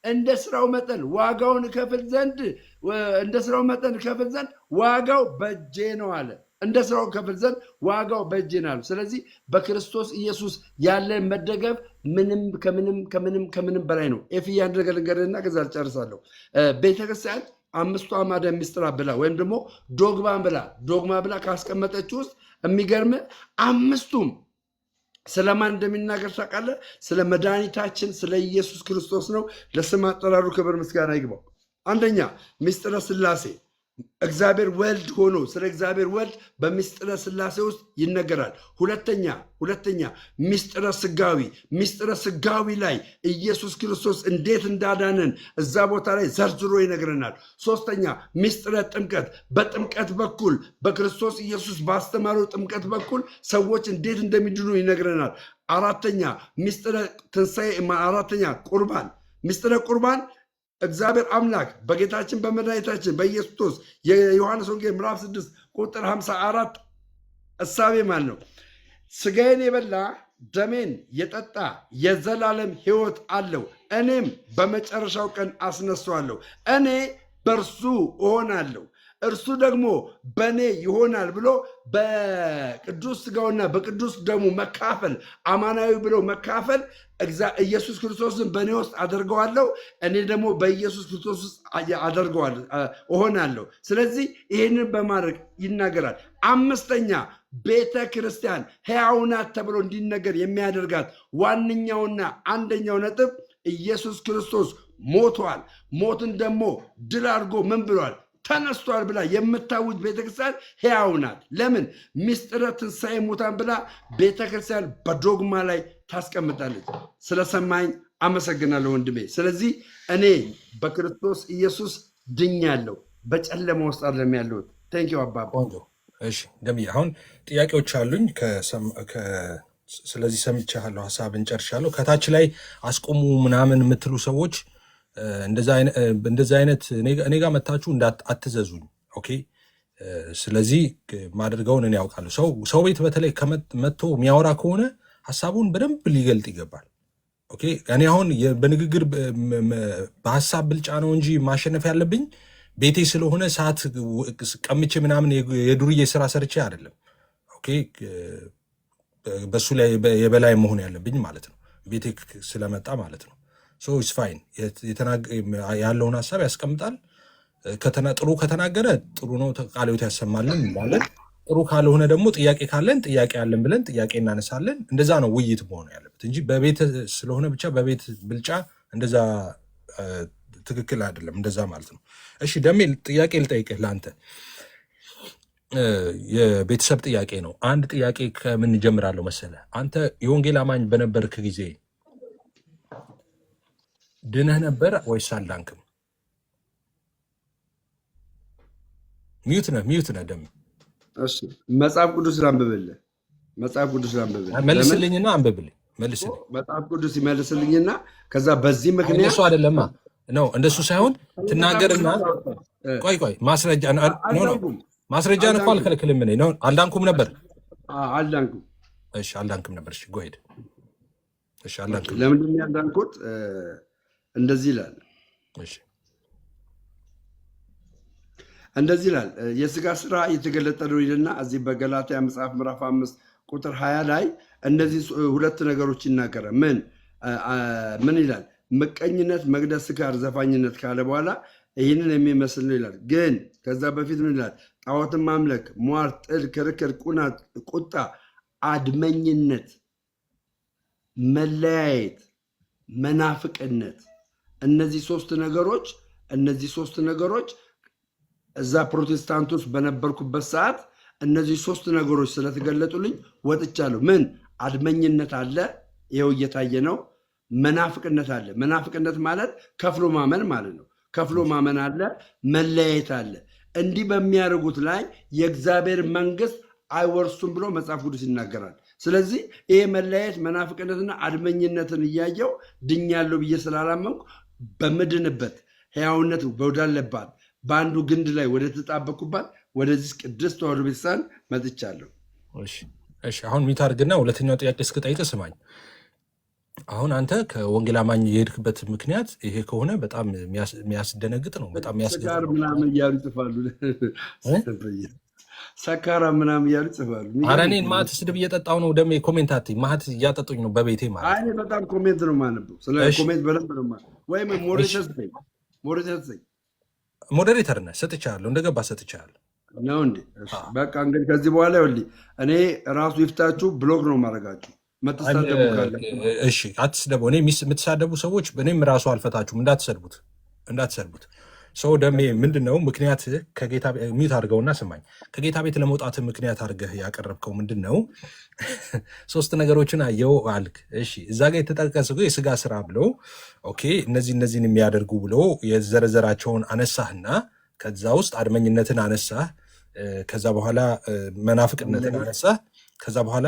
እንደ ስራው መጠን ዋጋውን እከፍል ዘንድ ዋጋው በእጄ ነው አለ። እንደ ስራው እከፍል ዘንድ ዋጋው በእጄ ነው አለ። ስለዚህ በክርስቶስ ኢየሱስ ያለን መደገፍ ከምንም በላይ ነው። ኤፍዬ አንድ ነገር ልንገርህና ከዛ ልጨርሳለሁ። ቤተክርስቲያን አምስቱ አዕማደ ምስጢራት ብላ ወይም ደግሞ ዶግማ ብላ ካስቀመጠች ውስጥ የሚገርም አምስቱም ስለማን እንደሚናገር ታውቃለህ? ስለ መድኃኒታችን ስለ ኢየሱስ ክርስቶስ ነው። ለስም አጠራሩ ክብር ምስጋና ይግባው። አንደኛ ምስጢረ ሥላሴ፣ እግዚአብሔር ወልድ ሆኖ ስለ እግዚአብሔር ወልድ በምስጢረ ሥላሴ ውስጥ ይነገራል። ሁለተኛ ምስጢረ ሥጋዊ ላይ ኢየሱስ ክርስቶስ እንዴት እንዳዳነን እዛ ቦታ ላይ ዘርዝሮ ይነግረናል። ሶስተኛ ምስጢረ ጥምቀት፣ በጥምቀት በኩል በክርስቶስ ኢየሱስ ባስተማረው ጥምቀት በኩል ሰዎች እንዴት እንደሚድኑ ይነግረናል። አራተኛ ምስጢረ ትንሣኤ፣ ቁርባን፣ ምስጢረ ቁርባን እግዚአብሔር አምላክ በጌታችን በመድኃኒታችን በኢየሱስ ክርስቶስ የዮሐንስ ወንጌል ምዕራፍ 6 ቁጥር 54 እሳቤ ማለት ነው። ስጋዬን የበላ ደሜን የጠጣ የዘላለም ሕይወት አለው፣ እኔም በመጨረሻው ቀን አስነሳዋለሁ። እኔ በእርሱ እሆናለሁ፣ እርሱ ደግሞ በእኔ ይሆናል ብሎ በቅዱስ ስጋውና በቅዱስ ደሙ መካፈል፣ አማናዊ ብሎ መካፈል፣ ኢየሱስ ክርስቶስን በእኔ ውስጥ አደርገዋለሁ፣ እኔ ደግሞ በኢየሱስ ክርስቶስ ውስጥ እሆናለሁ። ስለዚህ ይህንን በማድረግ ይናገራል። አምስተኛ ቤተ ክርስቲያን ሕያው ናት ተብሎ እንዲነገር የሚያደርጋት ዋነኛውና አንደኛው ነጥብ ኢየሱስ ክርስቶስ ሞቷል፣ ሞትን ደግሞ ድል አድርጎ ምን ብሏል? ተነስቷል ብላ የምታውጅ ቤተክርስቲያን ሕያው ናት። ለምን? ምስጢረ ትንሣኤ ሙታን ብላ ቤተክርስቲያን በዶግማ ላይ ታስቀምጣለች። ስለሰማኝ አመሰግናለሁ ወንድሜ። ስለዚህ እኔ በክርስቶስ ኢየሱስ ድኛለሁ፣ በጨለማ ውስጥ አይደለም ያለሁት። ቴንኪው አባባ። እሺ ገምዬ፣ አሁን ጥያቄዎች አሉኝ ስለዚህ ሰምቻለሁ፣ ሀሳብን ጨርሻለሁ። ከታች ላይ አስቆሙ ምናምን የምትሉ ሰዎች እንደዛ አይነት እኔ ጋር መታችሁ አትዘዙኝ። ኦኬ። ስለዚህ ማድርገውን እኔ ያውቃለሁ። ሰው ቤት በተለይ መጥቶ የሚያወራ ከሆነ ሀሳቡን በደንብ ሊገልጥ ይገባል። ኦኬ። እኔ አሁን በንግግር በሀሳብ ብልጫ ነው እንጂ ማሸነፍ ያለብኝ ቤቴ ስለሆነ ሰዓት ቀምቼ ምናምን የዱርዬ ስራ ሰርቼ አይደለም። ኦኬ። በሱ ላይ የበላይ መሆን ያለብኝ ማለት ነው፣ ቤቴ ስለመጣ ማለት ነው። ሶ ኢትስ ፋይን። ያለውን ሀሳብ ያስቀምጣል። ጥሩ ከተናገረ ጥሩ ነው፣ ቃለ ሕይወት ያሰማልን እንላለን። ጥሩ ካልሆነ ደግሞ ጥያቄ ካለን ጥያቄ አለን ብለን ጥያቄ እናነሳለን። እንደዛ ነው ውይይት መሆን ያለበት እንጂ በቤት ስለሆነ ብቻ በቤት ብልጫ እንደዛ ትክክል አይደለም። እንደዛ ማለት ነው። እሺ ደሜ ጥያቄ ልጠይቅህ ለአንተ የቤተሰብ ጥያቄ ነው። አንድ ጥያቄ ከምን ጀምራለሁ መሰለ? አንተ የወንጌል አማኝ በነበርክ ጊዜ ድነህ ነበር ወይስ አልዳንክም? ሚዩት ነህ ደሜ። እሺ መጽሐፍ ቅዱስ ላንብብልህ። መልስልኝና አንብብልኝ። መልስልኝ። መጽሐፍ ቅዱስ ይመልስልኝና ከዛ በዚህ ምክንያት እንደሱ አይደለማ ነው፣ እንደሱ ሳይሆን ትናገርና ቆይ ማስረጃ ማስረጃን እኮ አልከለክልም። እኔ ነው አልዳንኩም ነበር። አልዳንኩም። እሺ አልዳንኩም ነበር። እሺ ጎሄድ። እሺ አልዳንኩም። ለምንድን ነው ያልዳንኩት? እንደዚህ ይላል። እሺ እንደዚህ ይላል። የስጋ ስራ የተገለጠ ነው ይልና እዚህ በገላትያ መጽሐፍ ምዕራፍ 5 ቁጥር 20 ላይ እነዚህ ሁለት ነገሮች ይናገራል። ምን ይላል? ምቀኝነት፣ መግደል፣ ስካር፣ ዘፋኝነት ካለ በኋላ ይህንን የሚመስል ነው ይላል። ግን ከዛ በፊት ምን ይላል? ጣዖትን ማምለክ፣ ሟርት፣ ጥል፣ ክርክር፣ ቁጣ፣ አድመኝነት፣ መለያየት፣ መናፍቅነት እነዚህ ሶስት ነገሮች እዛ ፕሮቴስታንት ውስጥ በነበርኩበት ሰዓት እነዚህ ሶስት ነገሮች ስለተገለጡልኝ ወጥቻለሁ። ምን አድመኝነት አለ፣ ይኸው እየታየ ነው። መናፍቅነት አለ። መናፍቅነት ማለት ከፍሎ ማመን ማለት ነው። ከፍሎ ማመን አለ። መለያየት አለ። እንዲህ በሚያደርጉት ላይ የእግዚአብሔር መንግስት አይወርሱም ብሎ መጽሐፍ ቅዱስ ይናገራል። ስለዚህ ይሄ መለያየት፣ መናፍቅነትና አድመኝነትን እያየው ድኛለሁ ብዬ ስላላመንኩ በምድንበት ሕያውነት ወዳለባት በአንዱ ግንድ ላይ ወደ ተጣበቁባት ወደዚህ ቅድስት ተዋሕዶ ቤተክርስቲያን መጥቻለሁ። እሺ አሁን ሚት አድርግና ሁለተኛው ጥያቄ እስክጠይቅ ስማኝ። አሁን አንተ ከወንጌል አማኝ የሄድክበት ምክንያት ይሄ ከሆነ በጣም የሚያስደነግጥ ነው። በጣም ሰካር ምናምን እያሉ ይጽፋሉ። ሰካራ ምናምን እያሉ ይጽፋሉ። ኧረ እኔን ማት ስድብ እየጠጣሁ ነው። ደሜ ኮሜንታት ማት እያጠጡኝ ነው በቤቴ ማለት ነው። እኔ በጣም ኮሜንት ነው የማነበው። ስለ ኮሜንት በደንብ ነው የማነበው። ወይም ሞዴሬተር ነህ፣ ሰጥቻለሁ፣ እንደገባ ሰጥቻለሁ ነው እንዴ? በቃ እንግዲህ ከዚህ በኋላ ይኸውልህ እኔ ራሱ ይፍታችሁ ብሎግ ነው ማድረጋችሁ። መተሳደቡ ካለ እሺ አትስደቡ። እኔ የምትሳደቡ ሰዎች እኔም ራሱ አልፈታችሁም፣ እንዳትሰድቡት። ሰው ደሜ ምንድን ነው ምክንያት? ከጌታ ሚት አድርገውና ስማኝ። ከጌታ ቤት ለመውጣት ምክንያት አድርገህ ያቀረብከው ምንድን ነው? ሶስት ነገሮችን አየው አልክ። እሺ እዛ ጋር የተጠቀሰው የስጋ ስራ ብለው ኦኬ፣ እነዚህን የሚያደርጉ ብሎ የዘረዘራቸውን አነሳህና ከዛ ውስጥ አድመኝነትን አነሳህ። ከዛ በኋላ መናፍቅነትን አነሳህ። ከዛ በኋላ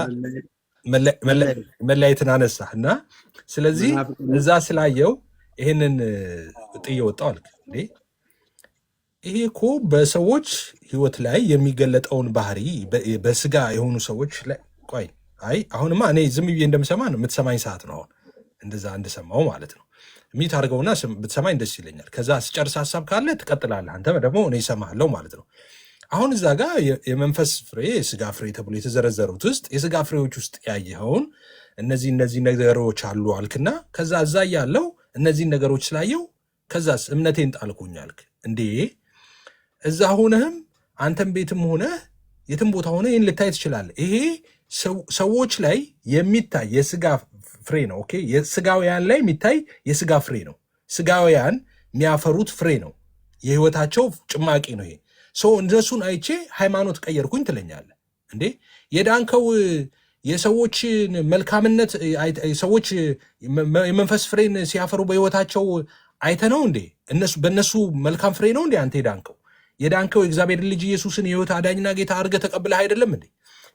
መለያየትን አነሳህ እና ስለዚህ እዛ ስላየው ይህንን ጥዬ ወጣው አልክ። ይሄ እኮ በሰዎች ህይወት ላይ የሚገለጠውን ባህሪ በስጋ የሆኑ ሰዎች ላይ ቆይ፣ አይ አሁንማ እኔ ዝም ብዬ እንደምሰማ ነው የምትሰማኝ ሰዓት ነው። አሁን እንደዛ እንደሰማው ማለት ነው። ሚት አድርገውና ብትሰማኝ ደስ ይለኛል። ከዛ ስጨርስ ሀሳብ ካለ ትቀጥላለህ አንተ ደግሞ እኔ እሰማለሁ ማለት ነው። አሁን እዛ ጋር የመንፈስ ፍሬ የስጋ ፍሬ ተብሎ የተዘረዘሩት ውስጥ የስጋ ፍሬዎች ውስጥ ያየኸውን እነዚህ ነገሮች አሉ አልክና ከዛ እዛ ያለው እነዚህን ነገሮች ስላየው ከዛስ እምነቴን ጣልኩኝ አልክ። እንዴ እዛ ሆነህም አንተም ቤትም ሆነ የትም ቦታ ሆነ ይህን ልታይ ትችላለህ። ይሄ ሰዎች ላይ የሚታይ የስጋ ፍሬ ነው። ኦኬ የስጋውያን ላይ የሚታይ የስጋ ፍሬ ነው። ስጋውያን የሚያፈሩት ፍሬ ነው። የህይወታቸው ጭማቂ ነው ይሄ። እነሱን አይቼ ሃይማኖት ቀየርኩኝ ትለኛለህ እንዴ? የዳንከው የሰዎችን መልካምነት ሰዎች የመንፈስ ፍሬን ሲያፈሩ በህይወታቸው አይተ ነው እንዴ? በእነሱ መልካም ፍሬ ነው እንዴ አንተ የዳንከው? የዳንከው የእግዚአብሔር ልጅ ኢየሱስን የህይወት አዳኝና ጌታ አድርገህ ተቀብለህ አይደለም እንዴ?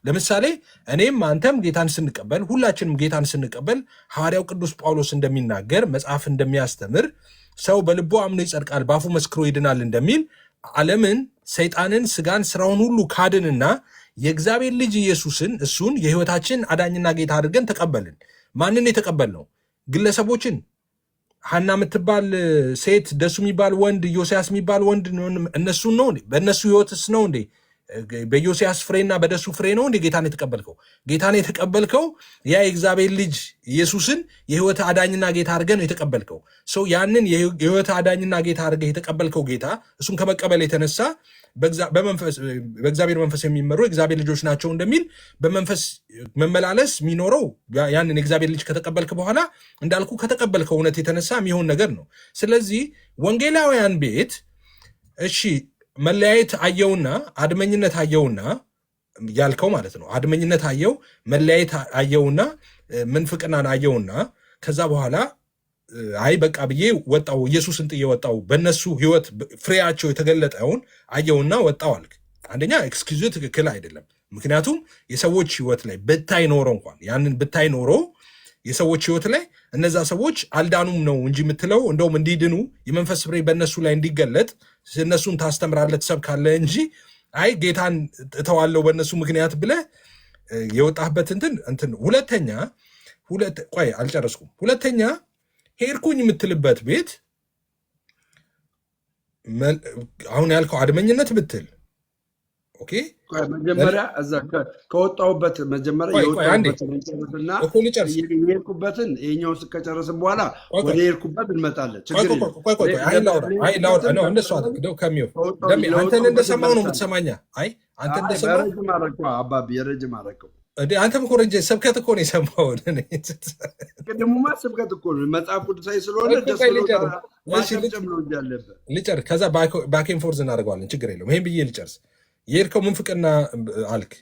ለምሳሌ እኔም አንተም ጌታን ስንቀበል ሁላችንም ጌታን ስንቀበል ሐዋርያው ቅዱስ ጳውሎስ እንደሚናገር መጽሐፍ እንደሚያስተምር ሰው በልቡ አምኖ ይጸድቃል በአፉ መስክሮ ይድናል እንደሚል ዓለምን፣ ሰይጣንን፣ ስጋን፣ ስራውን ሁሉ ካድንና የእግዚአብሔር ልጅ ኢየሱስን እሱን የህይወታችን አዳኝና ጌታ አድርገን ተቀበልን። ማንን የተቀበልነው? ግለሰቦችን። ሐና የምትባል ሴት፣ ደሱ የሚባል ወንድ፣ ዮስያስ የሚባል ወንድ እነሱን ነው እንዴ? በእነሱ ህይወትስ ነው እንዴ? በዮስያስ ፍሬና በደሱ ፍሬ ነው እንዴ ጌታን የተቀበልከው? ጌታን የተቀበልከው ያ የእግዚአብሔር ልጅ ኢየሱስን የህይወት አዳኝና ጌታ አድርገህ ነው የተቀበልከው። ሰው ያንን የህይወት አዳኝና ጌታ አድርገህ የተቀበልከው ጌታ እሱን ከመቀበል የተነሳ በእግዚአብሔር መንፈስ የሚመሩ የእግዚአብሔር ልጆች ናቸው እንደሚል በመንፈስ መመላለስ የሚኖረው ያንን የእግዚአብሔር ልጅ ከተቀበልክ በኋላ እንዳልኩ ከተቀበልከው እውነት የተነሳ የሚሆን ነገር ነው። ስለዚህ ወንጌላውያን ቤት እሺ መለያየት አየውና አድመኝነት አየውና ያልከው ማለት ነው። አድመኝነት አየው፣ መለያየት አየውና ምንፍቅናን አየውና ከዛ በኋላ አይ በቃ ብዬ ወጣው፣ ኢየሱስን ጥዬ ወጣው፣ በእነሱ ህይወት ፍሬያቸው የተገለጠውን አየውና ወጣው አልክ። አንደኛ ኤክስኪውዝ ትክክል አይደለም። ምክንያቱም የሰዎች ህይወት ላይ ብታይ ኖሮ እንኳን ያንን ብታይ ኖሮ የሰዎች ህይወት ላይ እነዛ ሰዎች አልዳኑም ነው እንጂ የምትለው እንደውም እንዲድኑ የመንፈስ ፍሬ በእነሱ ላይ እንዲገለጥ እነሱን ታስተምራለህ፣ ትሰብካለህ እንጂ አይ ጌታን እተዋለሁ በእነሱ ምክንያት ብለህ የወጣህበት እንትን ሁለተኛ ቆይ አልጨረስኩም። ሁለተኛ ሄድኩኝ የምትልበት ቤት አሁን ያልከው አድመኝነት ብትል ኦኬ፣ መጀመሪያ እዛ ከወጣሁበት መጀመሪያ የወጣሁበትና የሄድኩበትን ይሄኛውን ከጨረስን በኋላ ወደ ሄድኩበት እንመጣለን። አንተን እንደሰማው ነው የምትሰማኛ? አይ አንተ እንደሰማው አባቢ የረጅም አረቀው አንተም እኮ ረጅም ስብከት እኮ ነው የሰማው። ቅድሙማ ስብከት እኮ ነው መጽሐፍ ቅዱሳዊ ስለሆነ ደስ ልጨርስ፣ ከዛ ባኬን ፎርዝ እናደርገዋለን። ችግር የለውም። ይሄን ብዬ ልጨርስ። የሄድከው ምንፍቅና አልክ።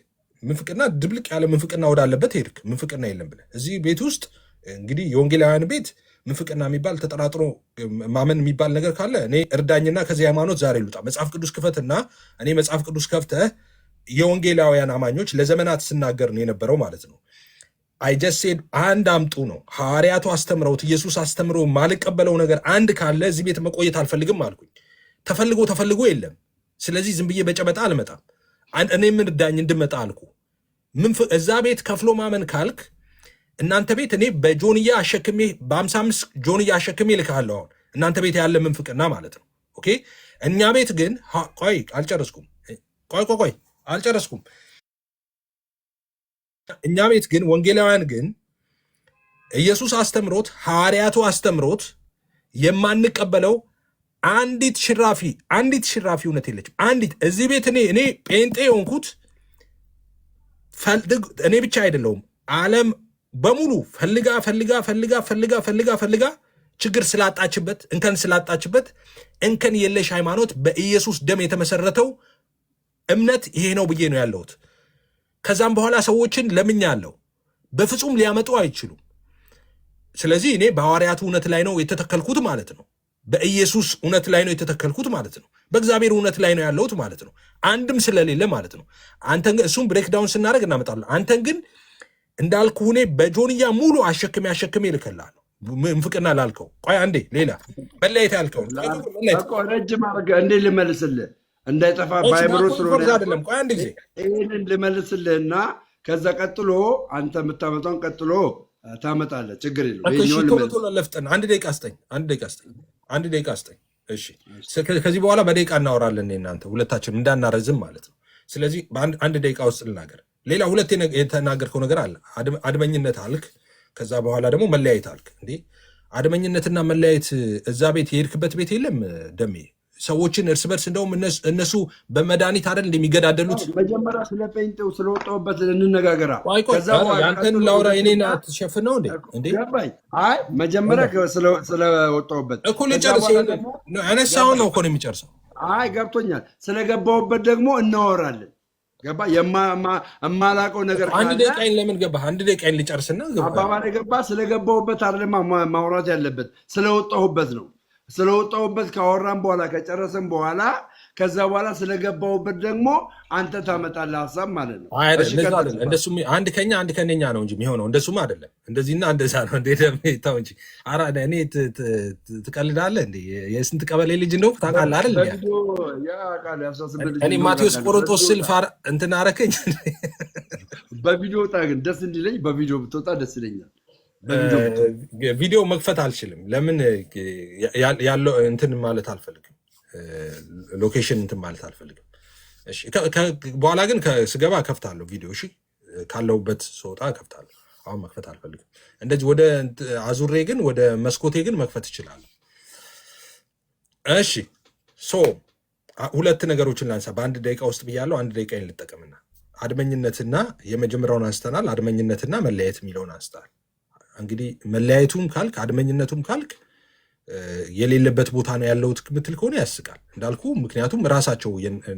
ምንፍቅና ድብልቅ ያለ ምንፍቅና ወዳለበት ሄድክ። ምንፍቅና የለም ብለህ እዚህ ቤት ውስጥ እንግዲህ የወንጌላውያን ቤት ምንፍቅና የሚባል ተጠራጥሮ ማመን የሚባል ነገር ካለ እኔ እርዳኝና ከዚህ ሃይማኖት ዛሬ ልውጣ። መጽሐፍ ቅዱስ ክፈትና እኔ መጽሐፍ ቅዱስ ከፍተህ የወንጌላውያን አማኞች ለዘመናት ስናገር ነው የነበረው ማለት ነው። አይጀሴድ አንድ አምጡ ነው ሐዋርያቱ አስተምረውት ኢየሱስ አስተምሮ ማልቀበለው ነገር አንድ ካለ እዚህ ቤት መቆየት አልፈልግም አልኩኝ። ተፈልጎ የለም። ስለዚህ ዝም ብዬ በጨበጣ አልመጣም። እኔ ምን እርዳኝ እንድመጣ አልኩ። እዛ ቤት ከፍሎ ማመን ካልክ እናንተ ቤት እኔ በጆንያ አሸክሜ በ55 ጆንያ አሸክሜ ልካለሁ። አሁን እናንተ ቤት ያለ ምንፍቅና ማለት ነው። ኦኬ። እኛ ቤት ግን ቆይ አልጨረስኩም። ቆይ አልጨረስኩም። እኛ ቤት ግን ወንጌላውያን ግን ኢየሱስ አስተምሮት ሐዋርያቱ አስተምሮት የማንቀበለው አንዲት ሽራፊ እውነት የለችም። አንዲት እዚህ ቤት እኔ ጴንጤ የሆንኩት እኔ ብቻ አይደለሁም። ዓለም በሙሉ ፈልጋ ችግር ስላጣችበት እንከን የለሽ ሃይማኖት በኢየሱስ ደም የተመሰረተው እምነት ይሄ ነው ብዬ ነው ያለሁት። ከዛም በኋላ ሰዎችን ለምኛለሁ። በፍጹም ሊያመጡ አይችሉም። ስለዚህ እኔ በሐዋርያቱ እውነት ላይ ነው የተተከልኩት ማለት ነው። በኢየሱስ እውነት ላይ ነው የተተከልኩት ማለት ነው። በእግዚአብሔር እውነት ላይ ነው ያለሁት ማለት ነው። አንድም ስለሌለ ማለት ነው። አንተን እሱም ብሬክዳውን ስናደርግ እናመጣለን። አንተን ግን እንዳልኩ እኔ በጆንያ ሙሉ አሸክሜ ልከላለሁ። ምንፍቅና ላልከው ቆይ አንዴ ሌላ መለየት ያልከው ረጅም አድርገህ እንዴ ልመልስልህ እንዳይጠፋ ባይብሮ ስለሆነ አይደለም። ቆይ አንድ ጊዜ ይሄንን ልመልስልህና ከዛ ቀጥሎ አንተ የምታመጣውን ቀጥሎ ታመጣለህ። ችግር የለውም። ይሄኛው ቶሎ ለፍጠን አንድ ደቂቃ አስጠኝ። እሺ ከዚህ በኋላ በደቂቃ እናወራለን እናንተ ሁለታችንም እንዳናረዝም ማለት ነው። ስለዚህ በአንድ ደቂቃ ውስጥ ልናገር። ሌላ ሁለት የተናገርከው ነገር አለ። አድመኝነት አልክ። ከዛ በኋላ ደግሞ መለያየት አልክ። እንዴ አድመኝነትና መለያየት እዛ ቤት የሄድክበት ቤት የለም ደሜ ሰዎችን እርስ በርስ እንደውም እነሱ በመድኃኒት አይደል እንደሚገዳደሉት። መጀመሪያ ስለ ጴንጤው ስለወጣሁበት እንነጋገራ። አንተን ላውራ የኔን አትሸፍነው እንዴ? አይ መጀመሪያ ስለወጣሁበት እኮ ልጨርስ። ያነሳውን ነው እኮ ነው የሚጨርሰው። አይ ገብቶኛል። ስለገባሁበት ደግሞ እናወራለን። ገባ የማላውቀው ነገር አንድ ደቂቃዬን ለምን ገባህ? አንድ ደቂቃዬን ልጨርስና አባባል ገባ። ስለገባሁበት አይደለም ማውራት ያለበት ስለወጣሁበት ነው። ስለወጣሁበት ካወራን በኋላ ከጨረሰን በኋላ ከዛ በኋላ ስለገባውበት ደግሞ አንተ ታመጣለህ ሀሳብ ማለት ነው። እሺ እንደዛ ቀጥል። አይደለም። እንደሱም አንድ ከኛ አንድ ከነኛ ነው እንጂ የሚሆነው እንደሱም አይደለም። እንደዚህና እንደዛ ነው እንዴ ደምታው እንጂ ኧረ እኔ ትቀልዳለህ እንዴ? የስንት ቀበሌ ልጅ እንደው ታውቃለህ አይደል? በቪዲዮ ያ ቃል 18 ልጅ እኔ ማቴዎስ ቆሮንቶስ ስል እንትን አረከኝ። በቪዲዮ ወጣ ግን ደስ እንዲለኝ በቪዲዮ ብትወጣ ደስ ይለኛል። ቪዲዮ መክፈት አልችልም። ለምን ያለው እንትን ማለት አልፈልግም። ሎኬሽን እንትን ማለት አልፈልግም። እሺ በኋላ ግን ስገባ ከፍታለሁ ቪዲዮ። እሺ ካለውበት ስወጣ ከፍታለሁ። አሁን መክፈት አልፈልግም። እንደዚህ ወደ አዙሬ ግን ወደ መስኮቴ ግን መክፈት እችላለሁ። እሺ ሁለት ነገሮችን ላንሳ በአንድ ደቂቃ ውስጥ ብያለሁ። አንድ ደቂቃ ልጠቀምና አድመኝነትና የመጀመሪያውን አንስተናል። አድመኝነትና መለያየት የሚለውን አንስተናል። እንግዲህ መለያየቱም ካልክ አድመኝነቱም ካልክ የሌለበት ቦታ ነው ያለው ምትል ከሆነ ያስቃል እንዳልኩ። ምክንያቱም ራሳቸው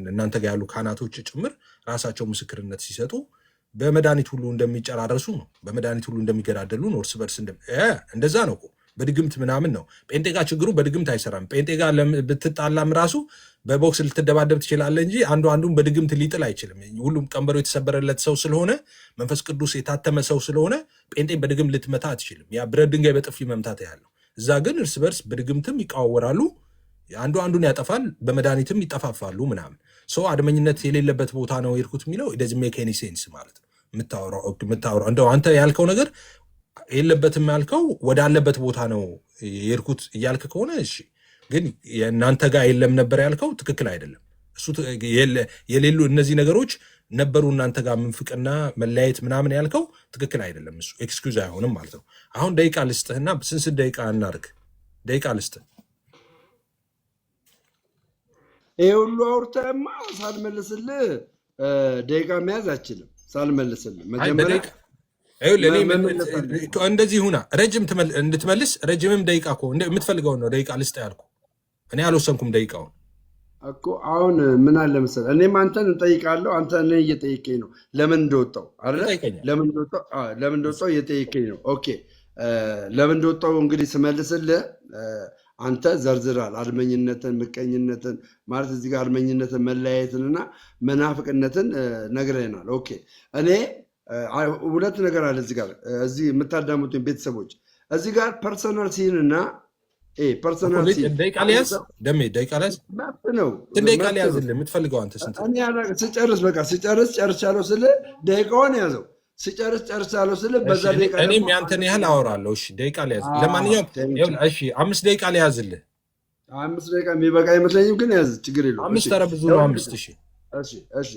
እናንተ ጋር ያሉ ካህናቶች ጭምር ራሳቸው ምስክርነት ሲሰጡ በመድኃኒት ሁሉ እንደሚጨራረሱ ነው፣ በመድኃኒት ሁሉ እንደሚገዳደሉ ነው፣ እርስ በርስ እንደዛ ነው እኮ። በድግምት ምናምን ነው። ጴንጤ ጋር ችግሩ በድግምት አይሰራም። ጴንጤ ጋር ብትጣላም ራሱ በቦክስ ልትደባደብ ትችላለህ እንጂ አንዱን በድግምት ሊጥል አይችልም። ሁሉም ቀንበሩ የተሰበረለት ሰው ስለሆነ መንፈስ ቅዱስ የታተመ ሰው ስለሆነ ጴንጤን በድግምት ልትመታ አትችልም። ያ ብረት ድንጋይ በጥፊ መምታት ያለው። እዛ ግን እርስ በርስ በድግምትም ይቃወራሉ፣ አንዱን ያጠፋል፣ በመድኃኒትም ይጠፋፋሉ ምናምን። ሰው አድመኝነት የሌለበት ቦታ ነው የሄድኩት የሚለው ደዝ ሜክ ኤኒ ሴንስ ማለት ነው። የምታወራው እንደው አንተ ያልከው ነገር የለበትም ያልከው ወዳለበት ቦታ ነው የሄድኩት እያልክ ከሆነ እሺ። ግን የእናንተ ጋር የለም ነበር ያልከው ትክክል አይደለም። እሱ የሌሉ እነዚህ ነገሮች ነበሩ እናንተ ጋር ምንፍቅና መለያየት ምናምን ያልከው ትክክል አይደለም። እሱ ኤክስኪውዝ አይሆንም ማለት ነው። አሁን ደቂቃ ልስጥህና ስንት ደቂቃ እናድርግ? ደቂቃ ልስጥህ። ይሄ ሁሉ አውርተህማ ሳልመልስልህ ደቂቃ መያዝ አችልም። ሳልመልስልህ መጀመሪያ እንደዚህ ሁና ረጅም እንድትመልስ ረጅምም ደቂቃ እኮ የምትፈልገውን ነው ደቂቃ ልስጥህ ያልኩ። እኔ አልወሰንኩም ደቂቃውን እኮ። አሁን ምን አለ መሰለህ፣ እኔም አንተን እንጠይቃለሁ፣ አንተ እኔ እየጠየቀኝ ነው ለምን እንደወጣው አይደል? ለምን እንደወጣው እየጠየቀኝ ነው። ኦኬ ለምን እንደወጣው እንግዲህ ስመልስልህ አንተ ዘርዝራል። አድመኝነትን፣ ምቀኝነትን ማለት እዚህ ጋር አድመኝነትን፣ መለያየትንና መናፍቅነትን ነግረናል። ኦኬ እኔ ሁለት ነገር አለ እዚህ ጋር። እዚህ የምታዳምጡኝ ቤተሰቦች እዚህ ጋር ፐርሰናል ሲን እና ፐርሰናል ሲን ደቂቃ ሊያዝ ደሜ ደቂቃ ሊያዝ ነው። ደቂቃ ሊያዝልህ የምትፈልገው አንተ ስንት? ስጨርስ በቃ ስጨርስ ጨርሻለሁ ስልህ ደቂቃውን ያዘው። ስጨርስ ጨርሻለሁ ስልህ በዛ ደቂቃ እኔም ያንተን ያህል አወራለሁ። እሺ ደቂቃ ሊያዝ። ለማንኛውም እሺ 5 ደቂቃ ሊያዝልህ። 5 ደቂቃ የሚበቃ አይመስለኝም፣ ግን ያዝ ችግር የለውም። 5 ኧረ ብዙ ነው 5። እሺ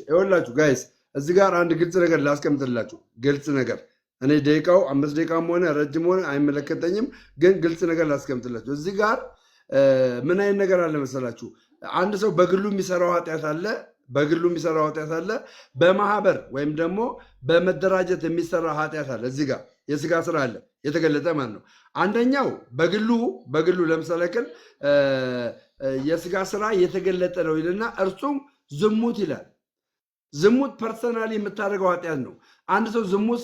ይኸውላችሁ ጋይስ እዚህ ጋር አንድ ግልጽ ነገር ላስቀምጥላችሁ። ግልጽ ነገር እኔ ደቂቃው 5 ደቂቃም ሆነ ረጅም ሆነ አይመለከተኝም፣ ግን ግልጽ ነገር ላስቀምጥላችሁ። እዚህ ጋር ምን አይነት ነገር አለ መሰላችሁ? አንድ ሰው በግሉ የሚሰራው ኃጢአት አለ፣ በማህበር ወይም ደግሞ በመደራጀት የሚሰራ ኃጢአት አለ። እዚህ ጋር የስጋ ስራ አለ የተገለጠ ማለት ነው። አንደኛው በግሉ ለምሳሌ የስጋ ስራ የተገለጠ ነው ይልና እርሱም ዝሙት ይላል። ዝሙት ፐርሰናሊ የምታደርገው ኃጢአት ነው። አንድ ሰው ዝሙት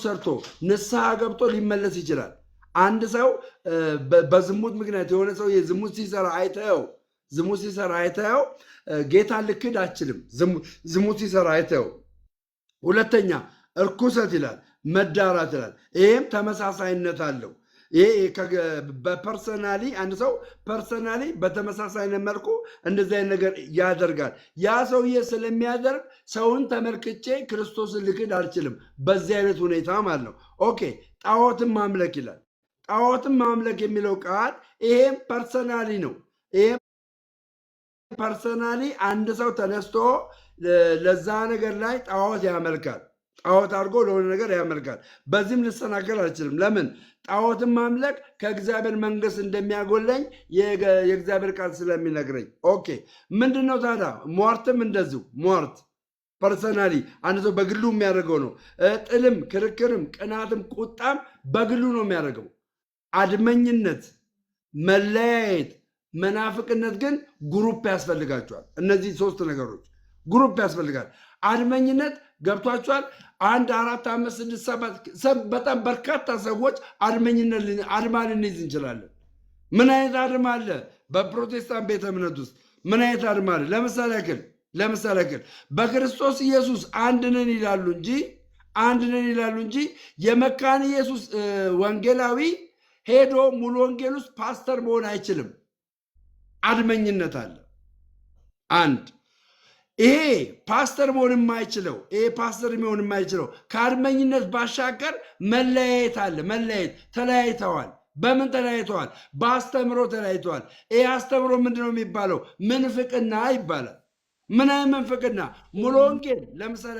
ሰርቶ ንስሐ ገብቶ ሊመለስ ይችላል። አንድ ሰው በዝሙት ምክንያት የሆነ ሰው ዝሙት ሲሰራ አይተኸው ጌታን ልክድ አችልም። ዝሙት ሲሰራ አይተኸው። ሁለተኛ እርኩሰት ይላል፣ መዳራት ይላል። ይሄም ተመሳሳይነት አለው። ይሄ በፐርሰናሊ አንድ ሰው ፐርሰናሊ በተመሳሳይነት መልኩ እንደዚህ አይነት ነገር ያደርጋል። ያ ሰውዬ ስለሚያደርግ ሰውን ተመልክቼ ክርስቶስን ልክድ አልችልም በዚህ አይነት ሁኔታ ማለት ነው። ኦኬ ጣዖትን ማምለክ ይላል። ጣዖትን ማምለክ የሚለው ቃል ይሄም ፐርሰናሊ ነው። ይሄም ፐርሰናሊ አንድ ሰው ተነስቶ ለዛ ነገር ላይ ጣዖት ያመልካል። ጣዖት አድርጎ ለሆነ ነገር ያመልካል። በዚህም ልሰናከል አልችልም። ለምን? ጣዖትን ማምለክ ከእግዚአብሔር መንግስት እንደሚያጎለኝ የእግዚአብሔር ቃል ስለሚነግረኝ። ኦኬ ምንድነው ታዲያ? ሟርትም እንደዚሁ ሟርት ፐርሰናሊ አንድ ሰው በግሉ የሚያደርገው ነው። ጥልም፣ ክርክርም፣ ቅናትም፣ ቁጣም በግሉ ነው የሚያደርገው። አድመኝነት፣ መለያየት፣ መናፍቅነት ግን ግሩፕ ያስፈልጋቸዋል። እነዚህ 3 ነገሮች ግሩፕ ያስፈልጋል። አድመኝነት ገብቷቸዋል። 1 4 5 6 7 በጣም በርካታ ሰዎች አድማ ልንይዝ እንችላለን። ምን አይነት አድማ አለ? በፕሮቴስታንት ቤተ እምነት ውስጥ ምን አይነት አድማ አለ? ለምሳሌ ያክል በክርስቶስ ኢየሱስ አንድ ነን ይላሉ እንጂ የመካነ ኢየሱስ ወንጌላዊ ሄዶ ሙሉ ወንጌል ውስጥ ፓስተር መሆን አይችልም። አድመኝነት አለ። አንድ ይሄ ፓስተር መሆን የማይችለው ከአድመኝነት ባሻገር መለያየት አለ። ተለያይተዋል። በምን ተለያይተዋል? በአስተምሮ ተለያይተዋል። ይህ አስተምሮ ምንድነው የሚባለው? ምንፍቅና ይባላል። ምን አይነት ምንፍቅና? ሙሉ ወንጌል ለምሳሌ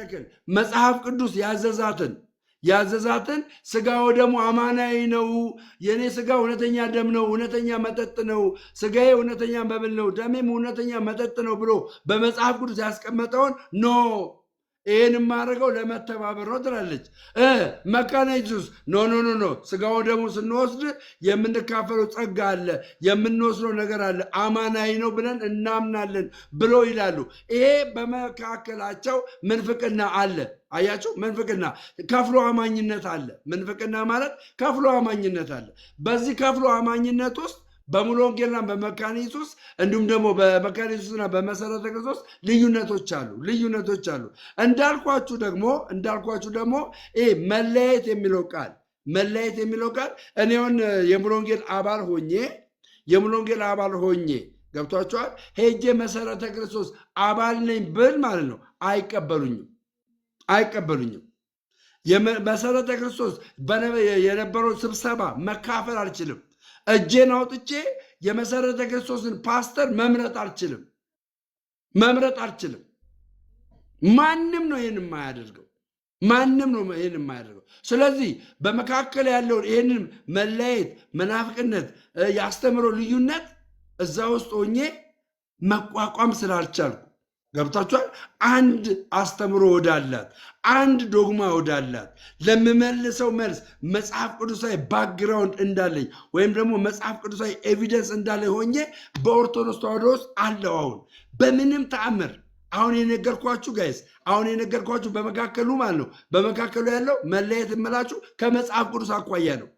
መጽሐፍ ቅዱስ ያዘዛትን ስጋ ወደሙ አማናዊ ነው፣ የእኔ ስጋ እውነተኛ ደም ነው፣ እውነተኛ መጠጥ ነው፣ ስጋዬ እውነተኛ መብል ነው፣ ደሜም እውነተኛ መጠጥ ነው ብሎ በመጽሐፍ ቅዱስ ያስቀመጠውን ኖ ይህን የማደርገው ለመተባበር ነው ትላለች። መካነ ኢየሱስ ኖ ስጋ ወደሙ ስንወስድ የምንካፈለው ጸጋ አለ፣ የምንወስደው ነገር አለ፣ አማናዊ ነው ብለን እናምናለን ብሎ ይላሉ። ይሄ በመካከላቸው ምንፍቅና አለ። አያችሁ፣ ምንፍቅና ከፍሎ አማኝነት አለ። ምንፍቅና ማለት ከፍሎ አማኝነት አለ። በዚህ ከፍሎ አማኝነት ውስጥ በሙሉ ወንጌልና በመካነ ኢየሱስ እንዲሁም ደግሞ በመካነ ኢየሱስና በመሰረተ ክርስቶስ ልዩነቶች አሉ። እንዳልኳችሁ ደግሞ ይሄ መለያየት የሚለው ቃል እኔውን የሙሉ ወንጌል አባል ሆኜ ገብቷችኋል፣ ሄጄ መሰረተ ክርስቶስ አባል ነኝ ብል ማለት ነው አይቀበሉኝም። የመሰረተ ክርስቶስ የነበረው ስብሰባ መካፈል አልችልም። እጄን አውጥቼ የመሰረተ ክርስቶስን ፓስተር መምረጥ አልችልም። ማንም ነው ይህን የማያደርገው። ስለዚህ በመካከል ያለውን ይህንን መለያየት፣ መናፍቅነት፣ የአስተምሮ ልዩነት እዛ ውስጥ ሆኜ መቋቋም ስላልቻልኩ ገብታችኋል። አንድ አስተምሮ ወዳላት፣ አንድ ዶግማ ወዳላት ለምመልሰው መልስ መጽሐፍ ቅዱሳዊ ባክግራውንድ እንዳለኝ ወይም ደግሞ መጽሐፍ ቅዱሳዊ ኤቪደንስ እንዳለኝ ሆኜ በኦርቶዶክስ ተዋሕዶ ውስጥ አለው። አሁን በምንም ተአምር አሁን የነገርኳችሁ በመካከሉ ማለት ነው። በመካከሉ ያለው መለየት የምላችሁ ከመጽሐፍ ቅዱስ አኳያ ነው።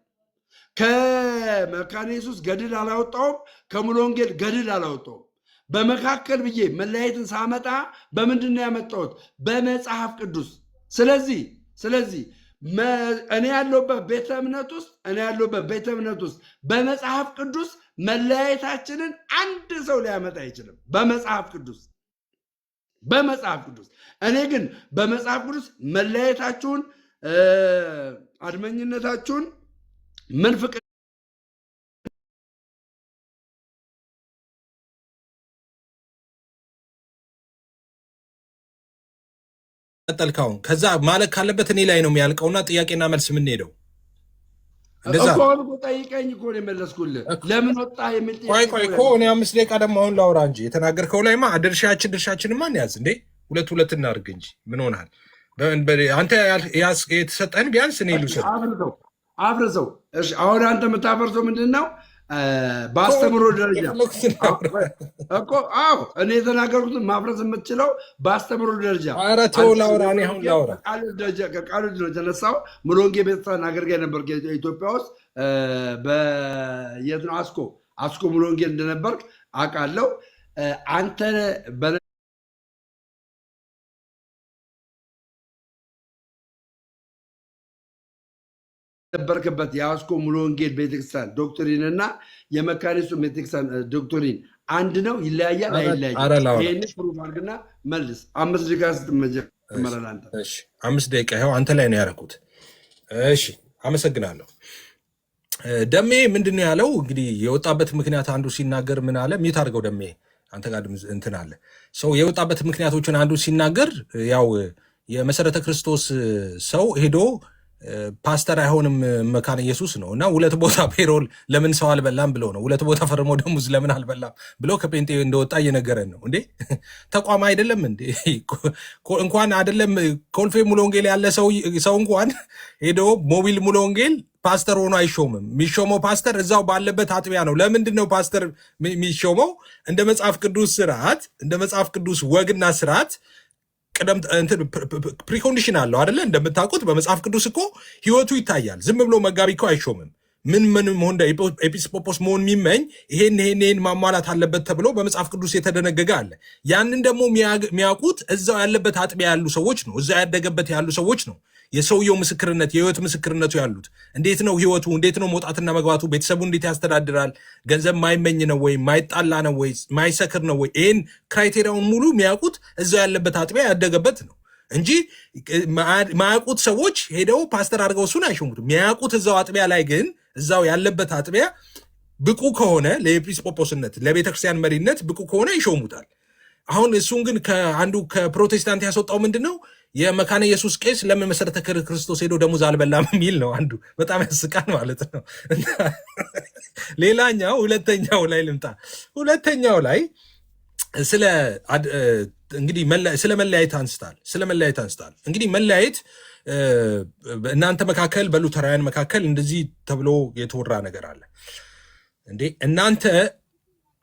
ከመካነ ኢየሱስ ገድል አላወጣውም፣ ከሙሉ ወንጌል ገድል አላወጣውም። በመካከል ብዬ መለያየትን ሳመጣ በምንድን ነው ያመጣሁት? በመጽሐፍ ቅዱስ። ስለዚህ እኔ ያለሁበት ቤተ እምነት ውስጥ በመጽሐፍ ቅዱስ መለያየታችንን አንድ ሰው ሊያመጣ አይችልም። በመጽሐፍ ቅዱስ እኔ ግን በመጽሐፍ ቅዱስ መለያየታችሁን፣ አድመኝነታችሁን፣ መንፍቅ ቀጠልካውን ከዛ ማለት ካለበት እኔ ላይ ነው የሚያልቀውና ጥያቄና መልስ የምንሄደው እንደዛ እኮ ጠይቀኝ እኮ ነው የመለስኩልህ። ለምን ወጣ የሚል ቆይ እኮ እኔ 5 ደቂቃ ደግሞ አሁን ላውራ እንጂ የተናገርከው ላይማ ድርሻችንማ እንያዝ እንዴ። ሁለት እናድርግ እንጂ ምን ሆናል? አንተ የተሰጠህን ቢያንስ እኔ ልውሰድ። አፍርሰው። እሺ አሁን አንተ የምታፈርሰው ምንድን ነው? በአስተምሮ ደረጃ እኮ እኔ የተናገርኩትን ማፍረስ የምትችለው በአስተምሮ ደረጃ። ኧረ ተው ላውራ፣ እኔ አሁን ላውራ። ከቃሉ የተነሳው ሙሉ ወንጌል ቤተክርስቲያን አገልጋይ ነበር ኢትዮጵያ ውስጥ። የት ነው? አስኮ ሙሉ ወንጌል እንደነበርክ አውቃለሁ። አንተ ነበርክበት የአስኮ ሙሉ ወንጌል ቤተክርስቲያን ዶክትሪን እና የመካነ ኢየሱስ ቤተክርስቲያን ዶክትሪን አንድ ነው? ይለያያል? አይለያይም? ይህን ፕሩፍ አድርግና መልስ። 5 ደቂቃ ስትመጀመራል አንተ። 5 ደቂቃ ይኸው አንተ ላይ ነው ያደረኩት። እሺ አመሰግናለሁ። ደሜ ምንድን ነው ያለው? እንግዲህ የወጣበት ምክንያት አንዱ ሲናገር ምን አለ? ሚት አድርገው ደሜ፣ አንተ ጋር እንትን አለ ሰው የወጣበት ምክንያቶችን አንዱ ሲናገር ያው የመሰረተ ክርስቶስ ሰው ሄዶ ፓስተር አይሆንም መካነ ኢየሱስ ነው እና 2 ቦታ ፔሮል ለምን ሰው አልበላም ብሎ ነው 2 ቦታ ፈርሞ ደሞዝ ለምን አልበላም ብሎ ከጴንጤ እንደወጣ እየነገረን ነው። እንዴ ተቋም አይደለም እንዴ? እንኳን አይደለም ኮልፌ ሙሉ ወንጌል ያለ ሰው እንኳን ሄዶ ሞቢል ሙሉ ወንጌል ፓስተር ሆኖ አይሾምም። የሚሾመው ፓስተር እዛው ባለበት አጥቢያ ነው። ለምንድን ነው ፓስተር የሚሾመው? እንደ መጽሐፍ ቅዱስ ስርዓት፣ እንደ መጽሐፍ ቅዱስ ወግና ስርዓት ቅደም ፕሪኮንዲሽን አለው አይደለ? እንደምታውቁት በመጽሐፍ ቅዱስ እኮ ህይወቱ ይታያል። ዝም ብሎ መጋቢ እኮ አይሾምም። ምን መሆን ኤጲስቆጶስ መሆን የሚመኝ ይሄን ማሟላት አለበት ተብሎ በመጽሐፍ ቅዱስ የተደነገገ አለ። ያንን ደግሞ የሚያውቁት እዛው ያለበት አጥቢያ ያሉ ሰዎች ነው። እዛው ያደገበት ያሉ ሰዎች ነው። የሰውየው ምስክርነት የህይወት ምስክርነቱ ያሉት እንዴት ነው ህይወቱ፣ እንዴት ነው መውጣትና መግባቱ፣ ቤተሰቡ እንዴት ያስተዳድራል፣ ገንዘብ ማይመኝ ነው ወይ፣ ማይጣላ ነው ወይ፣ ማይሰክር ነው ወይ፣ ይህን ክራይቴሪያውን ሙሉ የሚያውቁት እዛው ያለበት አጥቢያ ያደገበት ነው እንጂ ማያውቁት ሰዎች ሄደው ፓስተር አድርገው እሱን አይሾሙትም። የሚያውቁት እዛው አጥቢያ ላይ ግን እዛው ያለበት አጥቢያ ብቁ ከሆነ ለኤጲስቆጶስነት ለቤተክርስቲያን መሪነት ብቁ ከሆነ ይሾሙታል። አሁን እሱን ግን ከአንዱ ከፕሮቴስታንት ያስወጣው ምንድን ነው? የመካነ ኢየሱስ ቄስ ለምን መሰረተ ክርስቶስ ሄዶ ደሞዝ አልበላም የሚል ነው። አንዱ በጣም ያስቃል ማለት ነው። ሌላኛው ሁለተኛው ላይ ልምጣ። ሁለተኛው ላይ እንግዲህ ስለ መለያየት አንስታል። እንግዲህ መለያየት እናንተ መካከል በሉተራውያን መካከል እንደዚህ ተብሎ የተወራ ነገር አለ እንዴ? እናንተ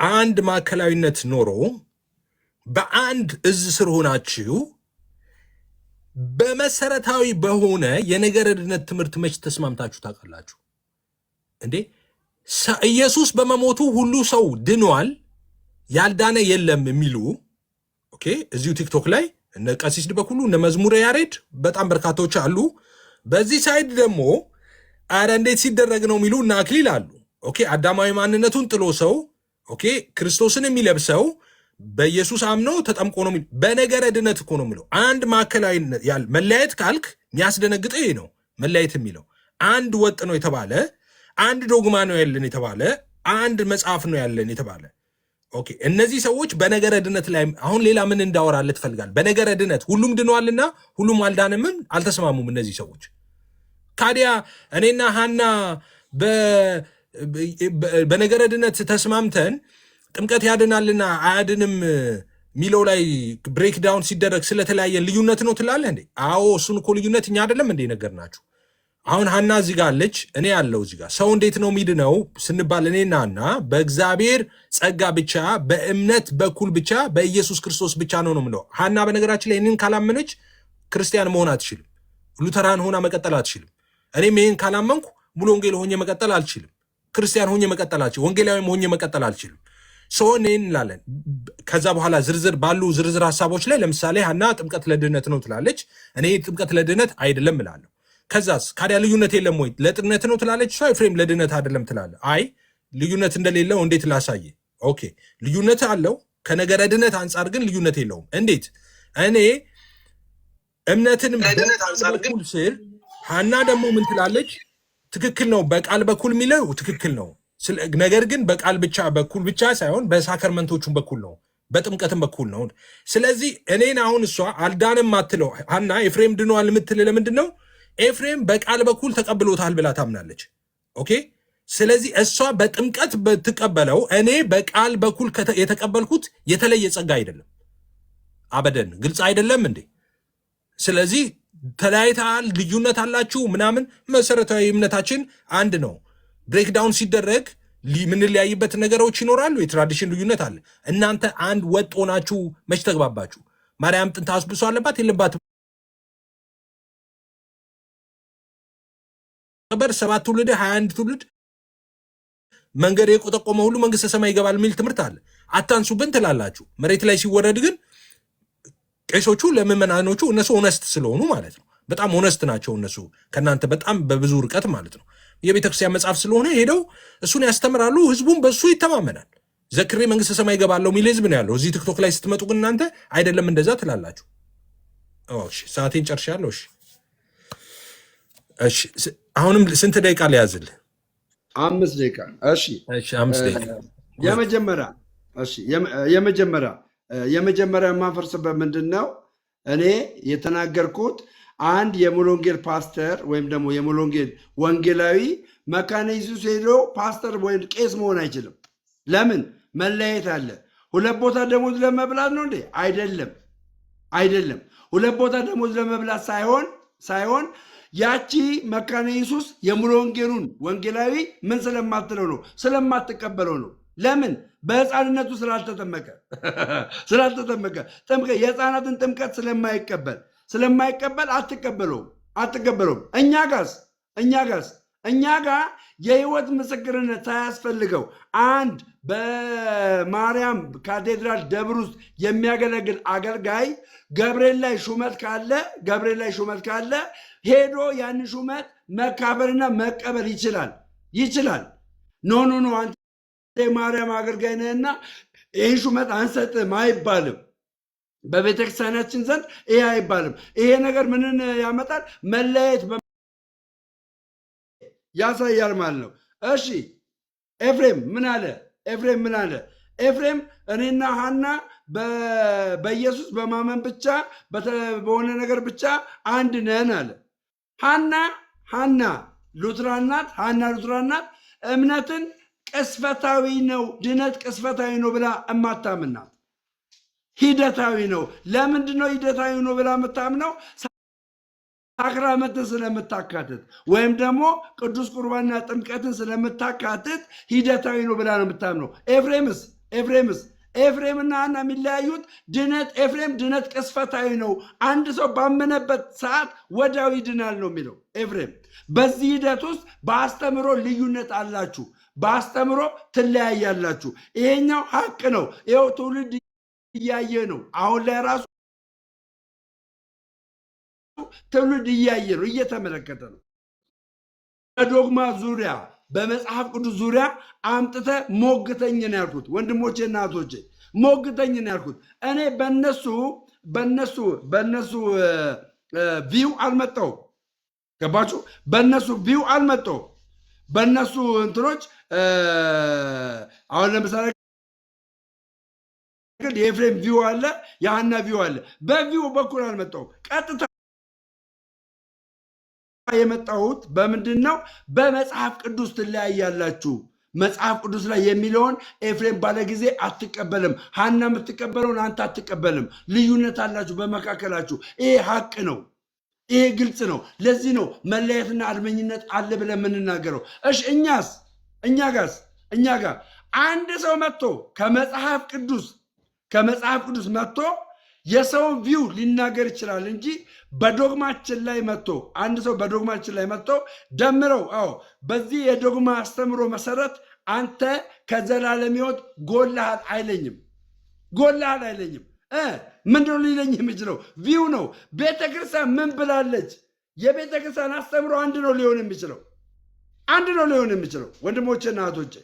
አንድ ማዕከላዊነት ኖሮ በአንድ እዝ ስር ሆናችሁ በመሰረታዊ በሆነ የነገረ ድነት ትምህርት መች ተስማምታችሁ ታውቃላችሁ እንዴ? ኢየሱስ በመሞቱ ሁሉ ሰው ድኗል፣ ያልዳነ የለም የሚሉ ኦኬ፣ እዚሁ ቲክቶክ ላይ እነ ቀሲስ በኩሉ እነ መዝሙረ ያሬድ በጣም በርካታዎች አሉ። በዚህ ሳይድ ደግሞ አረ እንዴት ሲደረግ ነው የሚሉ እና አክሊል አሉ። ኦኬ፣ አዳማዊ ማንነቱን ጥሎ ሰው ኦኬ ክርስቶስን የሚለብሰው በኢየሱስ አምኖ ተጠምቆ ነው። በነገረ ድነት እኮ ነው የሚለው። አንድ ማዕከላዊ መለያየት ካልክ የሚያስደነግጥ ይሄ ነው። መለያየት የሚለው አንድ ወጥ ነው የተባለ፣ አንድ ዶግማ ነው ያለን የተባለ፣ አንድ መጽሐፍ ነው ያለን የተባለ ኦኬ። እነዚህ ሰዎች በነገረ ድነት ላይ አሁን ሌላ ምን እንዳወራለት ትፈልጋል? በነገረ ድነት ሁሉም ድኗልና ሁሉም አልዳንምን አልተስማሙም እነዚህ ሰዎች። ታዲያ እኔና ሀና በነገረ ድነት ተስማምተን ጥምቀት ያድናልና አያድንም ሚለው ላይ ብሬክዳውን ሲደረግ ስለተለያየ ልዩነት ነው ትላለህ እንዴ? አዎ እሱን እኮ ልዩነት እኛ አይደለም እንዴ ነገር ናችሁ። አሁን ሀና እዚህ ጋር አለች፣ እኔ ያለው እዚህ ጋር። ሰው እንዴት ነው ሚድነው ስንባል እኔና ሀና በእግዚአብሔር ጸጋ ብቻ በእምነት በኩል ብቻ በኢየሱስ ክርስቶስ ብቻ ነው የምለው። ሀና በነገራችን ላይ ይህንን ካላመነች ክርስቲያን መሆን አትችልም፣ ሉተራን ሆና መቀጠል አትችልም። እኔም ይህን ካላመንኩ ሙሉ ወንጌል ሆኜ መቀጠል አልችልም፣ ክርስቲያን ሆኜ መቀጠል አልችልም፣ ወንጌላዊም ሆኜ መቀጠል አልችልም። ሰው እኔን እንላለን። ከዛ በኋላ ዝርዝር ሀሳቦች ላይ ለምሳሌ ሀና ጥምቀት ለድህነት ነው ትላለች፣ እኔ ጥምቀት ለድህነት አይደለም እላለሁ። ከዛስ ካዲያ ልዩነት የለም ወይ? ለጥምቀት ነው ትላለች እሷ፣ ኤፍሬም ለድህነት አይደለም ትላለ። አይ ልዩነት እንደሌለው እንዴት ላሳየ? ኦኬ ልዩነት አለው፣ ከነገረ ድነት አንጻር ግን ልዩነት የለውም። እንዴት? እኔ እምነትን በኩል ስል ሀና ደግሞ ምን ትላለች? ትክክል ነው፣ በቃል በኩል የሚለው ትክክል ነው። ነገር ግን በቃል በኩል ብቻ ሳይሆን በሳከርመንቶቹም በኩል ነው፣ በጥምቀትም በኩል ነው። ስለዚህ እኔን አሁን እሷ አልዳንም አትለው ሀና ኤፍሬም ድኗል የምትል ለምንድን ነው? ኤፍሬም በቃል በኩል ተቀብሎታል ብላ ታምናለች። ኦኬ ስለዚህ እሷ በጥምቀት ብትቀበለው እኔ በቃል በኩል የተቀበልኩት የተለየ ጸጋ አይደለም። አበደን ግልጽ አይደለም እንዴ? ስለዚህ ተለያይተሃል፣ ልዩነት አላችሁ ምናምን። መሰረታዊ እምነታችን አንድ ነው። ብሬክዳውን ሲደረግ ምንለያይበት ነገሮች ይኖራሉ። የትራዲሽን ልዩነት አለ። እናንተ አንድ ወጥ ሆናችሁ መች ተግባባችሁ? ማርያም ጥንተ አስብሶ አለባት የለባትም? ቀበር 7 ትውልድ 21 ትውልድ መንገድ የቆጠቆመ ሁሉ መንግስተ ሰማይ ይገባል የሚል ትምህርት አለ። አታንሱብን ትላላችሁ። መሬት ላይ ሲወረድ ግን ቄሶቹ ለምዕመናኖቹ እነሱ ኦነስት ስለሆኑ ማለት ነው። በጣም ኦነስት ናቸው እነሱ ከእናንተ በጣም በብዙ ርቀት ማለት ነው። የቤተክርስቲያን መጽሐፍ ስለሆነ ሄደው እሱን ያስተምራሉ። ህዝቡም በሱ ይተማመናል። ዘክሬ መንግስተ ሰማይ ይገባለሁ የሚል ህዝብ ነው ያለው። እዚህ ቲክቶክ ላይ ስትመጡ ግን እናንተ አይደለም እንደዛ ትላላችሁ። እሺ ሰዓቴን ጨርሻለሁ። እሺ አሁንም ስንት ደቂቃ ሊያዝልህ? 5 ደቂቃ። እሺ 5 ደቂቃ። የመጀመሪያ የማፈርስበት ምንድን ነው? እኔ የተናገርኩት አንድ የሙሉ ወንጌል ፓስተር ወይም ደግሞ የሙሉ ወንጌል ወንጌላዊ መካነ ኢየሱስ ሄዶ ፓስተር ወይም ቄስ መሆን አይችልም። ለምን? መለያየት አለ። 2 ቦታ ደሞዝ ለመብላት ነው እንዴ? አይደለም። 2 ቦታ ደሞዝ ለመብላት ሳይሆን ያቺ መካነ ኢየሱስ የሙሉ ወንጌሉን ወንጌላዊ ምን ስለማትለው ነው? ስለማትቀበለው ነው። ለምን? በህፃንነቱ ስላልተጠመቀ የህፃናትን ጥምቀት ስለማይቀበል አትቀበለውም። እኛ ጋስ እኛ ጋር የህይወት ምስክርነት ሳያስፈልገው አንድ በማርያም ካቴድራል ደብር ውስጥ የሚያገለግል አገልጋይ ገብርኤል ላይ ሹመት ካለ ሄዶ ያን ሹመት መካፈልና መቀበል ይችላል። ኖ አንተ የማርያም አገልጋይ ነህና ይህን ሹመት አንሰጥም አይባልም። በቤተክርስቲያናችን ዘንድ ይሄ አይባልም። ይሄ ነገር ምንን ያመጣል? መለያየት ያሳያል ማለት ነው። እሺ ኤፍሬም ምን አለ? ኤፍሬም እኔና ሀና በኢየሱስ በማመን ብቻ በሆነ ነገር ብቻ አንድ ነን አለ። ሀና ሉትራን ናት። እምነትን ቅስፈታዊ ነው፣ ድነት ቅስፈታዊ ነው ብላ እማታምናት ሂደታዊ ነው። ለምንድን ነው ሂደታዊ ነው ብላ የምታምነው? ሳክራመንትን ስለምታካትት ወይም ደግሞ ቅዱስ ቁርባንና ጥምቀትን ስለምታካትት ሂደታዊ ነው ብላ ነው የምታምነው። ኤፍሬምና ሀና የሚለያዩት ኤፍሬም ድነት ቅስፈታዊ ነው፣ አንድ ሰው ባመነበት ሰዓት ወዲያው ይድናል ነው የሚለው ኤፍሬም። በዚህ ሂደት ውስጥ በአስተምሮ ልዩነት አላችሁ፣ በአስተምሮ ትለያያላችሁ። ይሄኛው ሀቅ ነው። ይኸው ትውልድ እያየ ነው። አሁን ላይ ራሱ ትውልድ እያየ ነው፣ እየተመለከተ ነው። በዶግማ ዙሪያ በመጽሐፍ ቅዱስ ዙሪያ አምጥተ ሞግተኝ ነው ያልኩት። ወንድሞቼ እና እህቶቼ ሞግተኝ ነው ያልኩት። እኔ በነሱ ቪው አልመጣው። ገባችሁ? በነሱ ቪው አልመጣው። በነሱ እንትኖች አሁን ለምሳሌ የኤፍሬም ቪው አለ፣ የሀና ቪው አለ። በቪው በኩል አልመጣውም። ቀጥታ የመጣሁት በምንድን ነው? በመጽሐፍ ቅዱስ ትለያያላችሁ። መጽሐፍ ቅዱስ ላይ የሚለውን ኤፍሬም ባለ ጊዜ አትቀበልም፣ ሀና የምትቀበለውን አንተ አትቀበልም። ልዩነት አላችሁ በመካከላችሁ። ይሄ ሀቅ ነው። ይሄ ግልጽ ነው። ለዚህ ነው መለየትና አድመኝነት አለ ብለን የምንናገረው። እሺ እኛ ጋር አንድ ሰው መጥቶ ከመጽሐፍ ቅዱስ መጥቶ የሰውን ቪው ሊናገር ይችላል እንጂ በዶግማችን ላይ መጥቶ አንድ ሰው በዶግማችን ላይ መጥቶ ደምረው በዚህ የዶግማ አስተምሮ መሰረት አንተ ከዘላለም ሕይወት ጎልሃል አይለኝም። ምንድነው ሊለኝ የሚችለው? ቪው ነው። ቤተክርስቲያን ምን ብላለች? የቤተክርስቲያን አስተምሮ አንድ ነው ሊሆን የሚችለው ወንድሞቼና እህቶቼ፣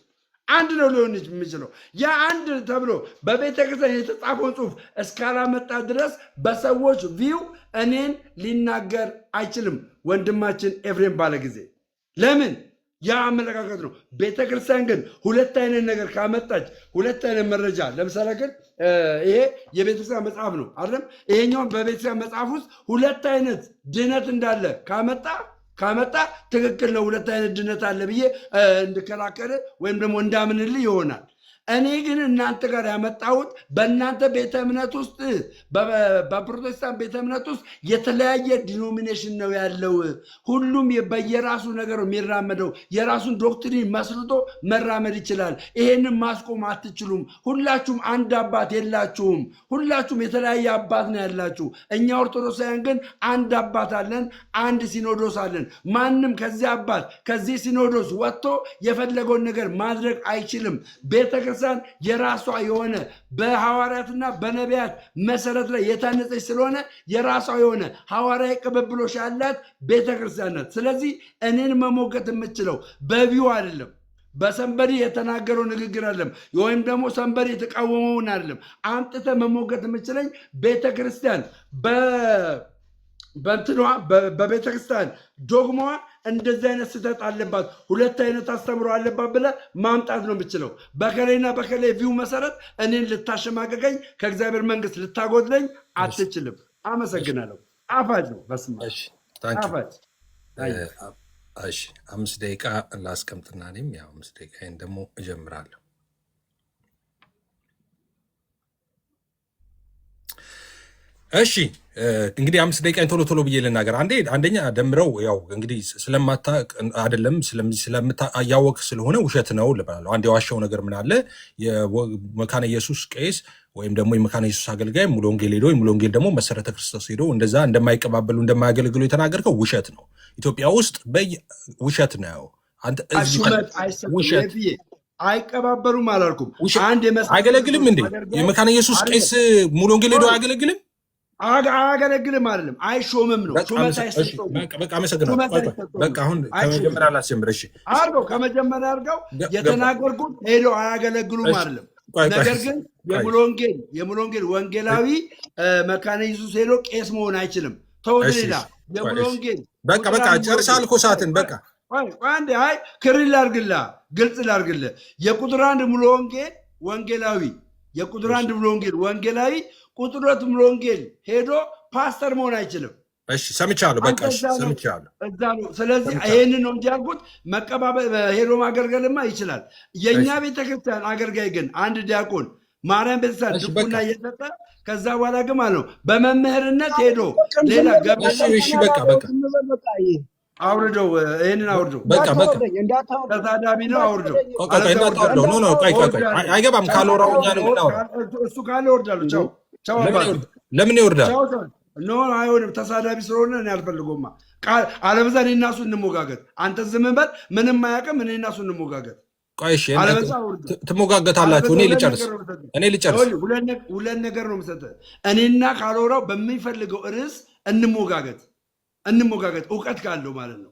አንድ ነው ሊሆን የሚችለው። ያ አንድ ተብሎ በቤተክርስቲያን የተጻፈውን ጽሑፍ እስካላመጣ ድረስ በሰዎች ቪው እኔን ሊናገር አይችልም ወንድማችን ኤፍሬም ባለ ጊዜ። ለምን? ያ አመለካከት ነው። ቤተክርስቲያን ግን ሁለት አይነት ነገር ካመጣች፣ ሁለት አይነት መረጃ፣ ለምሳሌ ግን ይሄ የቤተክርስቲያን መጽሐፍ ነው አይደለም? ይሄኛውን በቤተክርስቲያን መጽሐፍ ውስጥ ሁለት አይነት ድነት እንዳለ ካመጣ ትክክል ነው። ሁለት አይነት ድነት አለ ብዬ እንድከላከል ወይም ደግሞ እንዳምንልህ ይሆናል። እኔ ግን እናንተ ጋር ያመጣሁት በእናንተ ቤተ እምነት ውስጥ በፕሮቴስታንት ቤተ እምነት ውስጥ የተለያየ ዲኖሚኔሽን ነው ያለው። ሁሉም በየራሱ ነገር የሚራመደው የራሱን ዶክትሪን መስርቶ መራመድ ይችላል። ይሄንን ማስቆም አትችሉም። ሁላችሁም አንድ አባት የላችሁም። ሁላችሁም የተለያየ አባት ነው ያላችሁ። እኛ ኦርቶዶክሳውያን ግን አንድ አባት አለን፣ አንድ ሲኖዶስ አለን። ማንም ከዚህ አባት ከዚህ ሲኖዶስ ወጥቶ የፈለገውን ነገር ማድረግ አይችልም። ቤተክርስቲያን የራሷ የሆነ በሐዋርያትና በነቢያት መሰረት ላይ የታነጸች ስለሆነ የራሷ የሆነ ሐዋርያዊ ቅብብሎሽ ያላት ቤተክርስቲያን ናት። ስለዚህ እኔን መሞገት የምችለው በቪው አይደለም፣ በሰንበሪ የተናገረው ንግግር አይደለም፣ ወይም ደግሞ ሰንበሪ የተቃወመውን አይደለም። አምጥተ መሞገት የምችለኝ ቤተክርስቲያን በእንትኗ በቤተክርስቲያን ዶግማዋ እንደዚህ አይነት ስህተት አለባት፣ ሁለት አይነት አስተምሮ አለባት ብለህ ማምጣት ነው የምችለው። በከሌና በከሌ ቪው መሰረት እኔን ልታሸማቀቀኝ ከእግዚአብሔር መንግስት ልታጎድለኝ አትችልም። አመሰግናለሁ። ጣፋጭ ነው። በስመ አብ ጣፋጭ። 5 ደቂቃ ላስቀምጥና እኔም ያው 5 ደቂቃዬን ደግሞ እጀምራለሁ። እሺ እንግዲህ 5 ደቂቃ ቶሎ ብዬ ልናገር። አንደኛ ደምረው ያው እንግዲህ ስለማታውቅ አይደለም እያወቅ ስለሆነ ውሸት ነው ልበላለሁ። አንድ የዋሻው ነገር ምን አለ? የመካነ ኢየሱስ ቄስ ወይም ደግሞ የመካነ ኢየሱስ አገልጋይ ሙሉ ወንጌል ሄዶ ሙሉ ወንጌል ደግሞ መሰረተ ክርስቶስ ሄዶ እንደዛ እንደማይቀባበሉ እንደማያገለግሉ የተናገርከው ውሸት ነው። ኢትዮጵያ ውስጥ ውሸት ነው። አንተ እዚህ ሹመት አይሰጥም። ውሸት አይቀባበሉም አላልኩም። አንድ አያገለግልም እንዴ? የመካነ ኢየሱስ ቄስ ሙሉ ወንጌል ሄዶ አያገለግልም? አያገለግልም አይደለም፣ አይሾምም ነው። ሹመት አይሰጠውም። በቃ አመሰግናለሁ። በቃ አሁን ከመጀመሪያ ላስጀምር። እሺ አድርገው ከመጀመሪያ አድርገው የተናገርኩት ሄዶ አያገለግሉም አይደለም። ነገር ግን የሙሉ ወንጌል ወንጌላዊ መካነ ኢየሱስ ሄዶ ቄስ መሆን አይችልም። ተወድሌላ የሙሉ ወንጌል በቃ ጨርሰሃል እኮ ሰዓትን። በቃ አንዴ ክሪል ላድርግልህ፣ ግልጽ ላድርግልህ። የቁጥር አንድ ሙሉ ወንጌል ወንጌላዊ የቁጥር አንድ ሙሉ ወንጌል ወንጌላዊ ቁጥር ሁለት ሙሉ ወንጌል ሄዶ ፓስተር መሆን አይችልም። እሺ ሰምቻለሁ። በቃ ሰምቻለሁ። እዛ ነው። ስለዚህ ይሄንን ነው እንጂ ያልኩት መቀባበል ሄዶ ማገልገልማ ይችላል። የእኛ ቤተክርስቲያን አገልጋይ ግን አንድ ዲያቆን ማርያም ቤተክርስቲያን ድቁና እየሰጠ ከዛ በኋላ ግን ማለት ነው በመምህርነት ሄዶ ሌላ በቃ አውርደው ይሄንን አውርደው ተሳዳቢ ነው። አውርደው አይገባም። ካልወራው እሱ ካለ ይወርዳሉ። ቻው ለምን ይወርዳል? ኖ አይሆንም። ተሳዳቢ ስለሆነ እኔ አልፈልጎማ። አለበዛ እኔ እና እሱ እንሞጋገት። አንተ ዝም በል፣ ምንም አያውቅም። እኔ እና እሱ እንሞጋገት። ትሞጋገታላችሁ። እኔ ልጨርስ። ሁለት ነገር ነው የምሰጠህ። እኔና ካልወራው በሚፈልገው ርዕስ እንሞጋገት። እውቀት ካለው ማለት ነው።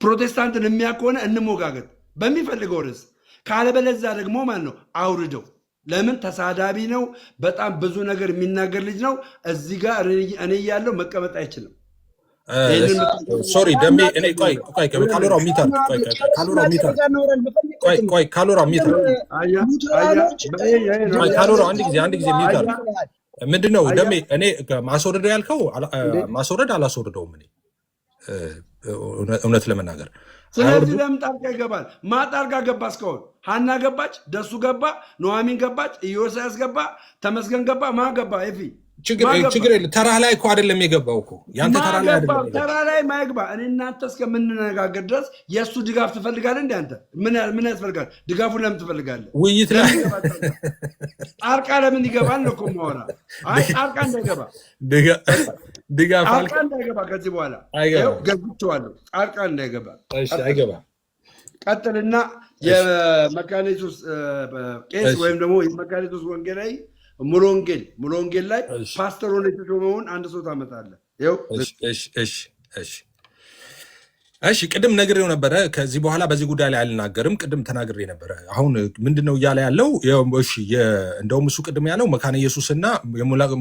ፕሮቴስታንትን የሚያውቅ ከሆነ እንሞጋገት በሚፈልገው ርዕስ። ካለበለዛ ደግሞ ማለት ነው አውርደው። ለምን ተሳዳቢ ነው። በጣም ብዙ ነገር የሚናገር ልጅ ነው። እዚህ ጋር እኔ እያለው መቀመጥ አይችልም። ሶሪ ደሜ እኔ ካሎራው ሚተር አንድ ጊዜ ሚተር ምንድነው ደሜ? እኔ ማስወረድ ያልከው ማስወረድ አላስወርደውም። እኔ እውነት ለመናገር ስለዚህ ለምን ጣልቃ ይገባል? ጣልቃ ገባ? እስካሁን ሀና ገባች፣ ደሱ ገባ፣ ኑሐሚን ገባች፣ ኢዮስያስ ገባ፣ ተመስገን ገባ፣ ማን ገባ? ኤፊ ችግር የለም። ተራ ላይ እኮ አይደለም የገባው እኮ ያንተ ተራ ላይ አይደለም። ተራ ላይ ማይግባ። እኔ እናንተ እስከምንነጋገር ድረስ የእሱ ድጋፍ ትፈልጋለህ? እንደ አንተ ምን ያስፈልጋል? ድጋፉን ለምን ትፈልጋለህ? ውይይት ላይ ጣልቃ ለምን ይገባል ነው እኮ የማወራ። ጣልቃ እንዳይገባ ጣልቃ እንዳይገባ ከዚህ በኋላ ገብቼዋለሁ። ጣልቃ እንዳይገባ አይገባ። ቀጥልና የመካነ ኢየሱስ ቄስ ወይም ደግሞ የመካነ ኢየሱስ ወንጌላዊ ሙሉ ወንጌል ላይ ፓስተር ሆነ የተሾመውን አንድ ሰው ታመጣለህ። እሺ ቅድም ነግሬው ነበረ። ከዚህ በኋላ በዚህ ጉዳይ ላይ አልናገርም። ቅድም ተናግሬ ነበረ። አሁን ምንድነው እያለ ያለው? እሺ እንደውም እሱ ቅድም ያለው መካነ ኢየሱስና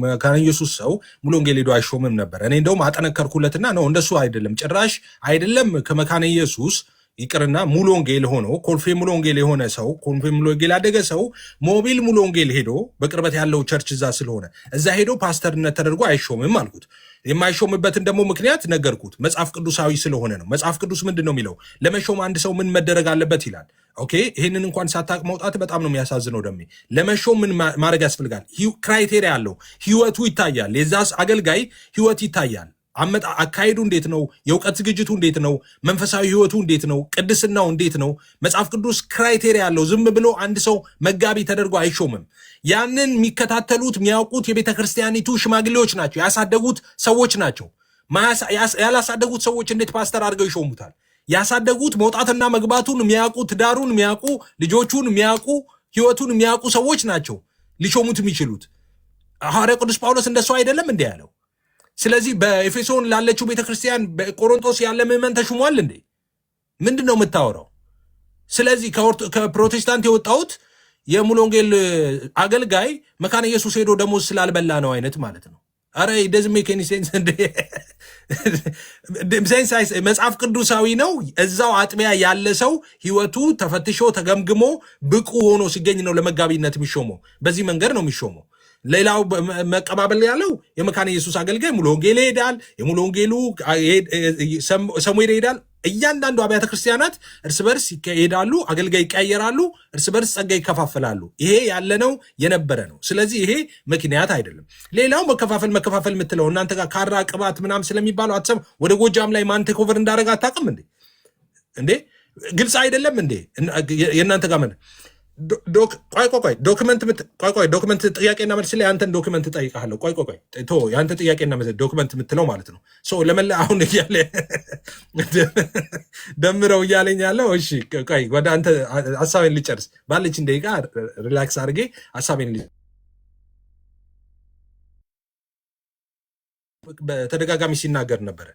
መካነ ኢየሱስ ሰው ሙሉ ወንጌል ሄዶ አይሾምም ነበር። እኔ እንደውም አጠነከርኩለትና ነው እንደሱ አይደለም፣ ጭራሽ አይደለም። ከመካነ ኢየሱስ ይቅርና ሙሉ ወንጌል ሆኖ ኮልፌ ሙሉ ወንጌል የሆነ ሰው ኮልፌ ሙሉ ወንጌል ያደገ ሰው ሞቢል ሙሉ ወንጌል ሄዶ በቅርበት ያለው ቸርች እዛ ስለሆነ እዛ ሄዶ ፓስተርነት ተደርጎ አይሾምም አልኩት። የማይሾምበትን ደግሞ ምክንያት ነገርኩት። መጽሐፍ ቅዱሳዊ ስለሆነ ነው። መጽሐፍ ቅዱስ ምንድን ነው የሚለው? ለመሾም አንድ ሰው ምን መደረግ አለበት ይላል። ኦኬ ይህንን እንኳን ሳታቅ መውጣት በጣም ነው የሚያሳዝነው። ደሜ ለመሾም ምን ማድረግ ያስፈልጋል? ክራይቴሪያ አለው። ህይወቱ ይታያል። የዛስ አገልጋይ ህይወት ይታያል። አካሄዱ እንዴት ነው? የእውቀት ዝግጅቱ እንዴት ነው? መንፈሳዊ ህይወቱ እንዴት ነው? ቅድስናው እንዴት ነው? መጽሐፍ ቅዱስ ክራይቴሪያ አለው። ዝም ብሎ አንድ ሰው መጋቢ ተደርጎ አይሾምም። ያንን የሚከታተሉት የሚያውቁት የቤተ ክርስቲያኒቱ ሽማግሌዎች ናቸው፣ ያሳደጉት ሰዎች ናቸው። ያላሳደጉት ሰዎች እንዴት ፓስተር አድርገው ይሾሙታል? ያሳደጉት መውጣትና መግባቱን የሚያውቁ፣ ትዳሩን የሚያውቁ፣ ልጆቹን የሚያውቁ፣ ህይወቱን የሚያውቁ ሰዎች ናቸው ሊሾሙት የሚችሉት። ሐዋርያው ቅዱስ ጳውሎስ እንደሱ አይደለም እንዴ ያለው? ስለዚህ በኤፌሶን ላለችው ቤተክርስቲያን በቆሮንቶስ ያለ ምዕመን ተሹሟል እንዴ? ምንድን ነው የምታወራው? ስለዚህ ከፕሮቴስታንት የወጣሁት የሙሉ ወንጌል አገልጋይ መካነ ኢየሱስ ሄዶ ደሞዝ ስላልበላ ነው አይነት ማለት ነው። አረ doesn't make any sense እንዴ? መጽሐፍ ቅዱሳዊ ነው። እዛው አጥቢያ ያለ ሰው ህይወቱ ተፈትሾ ተገምግሞ ብቁ ሆኖ ሲገኝ ነው ለመጋቢነት የሚሾመው። በዚህ መንገድ ነው የሚሾመው። ሌላው መቀባበል ያለው የመካነ ኢየሱስ አገልጋይ ሙሉ ወንጌል ይሄዳል። የሙሉ ወንጌሉ ሰሙኤል ይሄዳል። እያንዳንዱ አብያተ ክርስቲያናት እርስ በርስ ይሄዳሉ፣ አገልጋይ ይቀያየራሉ፣ እርስ በርስ ጸጋ ይከፋፈላሉ። ይሄ ያለነው የነበረ ነው። ስለዚህ ይሄ ምክንያት አይደለም። ሌላው መከፋፈል የምትለው እናንተ ጋር ካራ ቅባት ምናምን ስለሚባለው አትሰም። ወደ ጎጃም ላይ ማን ቴክ ኦቨር እንዳደረገ አታውቅም እንዴ? ግልጽ አይደለም እንዴ የእናንተ ጋር ቆይ ዶክመንት ጥያቄና መልስ ላይ አንተን ዶክመንት ጠይቃለሁ። ቆይ የአንተ ጥያቄና መልስ ዶክመንት የምትለው ማለት ነው። ለመላ አሁን እያለ ደምረው እያለኝ ያለው። እሺ ቆይ ወደ አንተ ሀሳቤን ልጨርስ ባለችን ደቂቃ ሪላክስ አድርጌ ሀሳቤን በተደጋጋሚ ሲናገር ነበረ።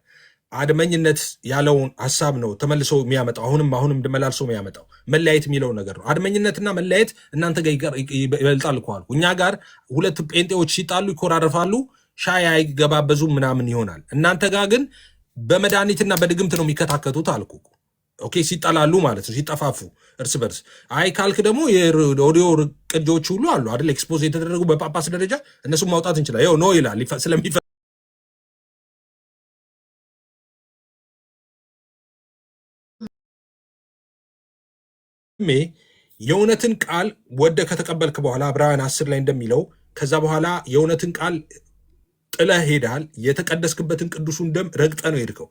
አድመኝነት ያለውን ሀሳብ ነው ተመልሶ የሚያመጣው። አሁንም እንደመላልሶ የሚያመጣው መለያየት የሚለው ነገር ነው። አድመኝነትና መለያየት እናንተ ጋር ይበልጣል እኮ አልኩ። እኛ ጋር ሁለት ጴንጤዎች ሲጣሉ ይኮራረፋሉ፣ ሻይ አይገባበዙም ምናምን ይሆናል። እናንተ ጋር ግን በመድኃኒትና በድግምት ነው የሚከታከቱት አልኩ። ኦኬ ሲጠላሉ ማለት ነው፣ ሲጠፋፉ እርስ በርስ። አይ ካልክ ደግሞ የኦዲዮ ቅጆች ሁሉ አሉ አይደል? ኤክስፖዝ የተደረጉ በጳጳስ ደረጃ እነሱም ማውጣት እንችላለን። ይኸው ኖ ይላል ስለሚፈ የእውነትን ቃል ወደ ከተቀበልክ በኋላ ዕብራውያን 10 ላይ እንደሚለው ከዛ በኋላ የእውነትን ቃል ጥለህ ሄዳል። የተቀደስክበትን ቅዱሱን ደም ረግጠ ነው ሄድከው።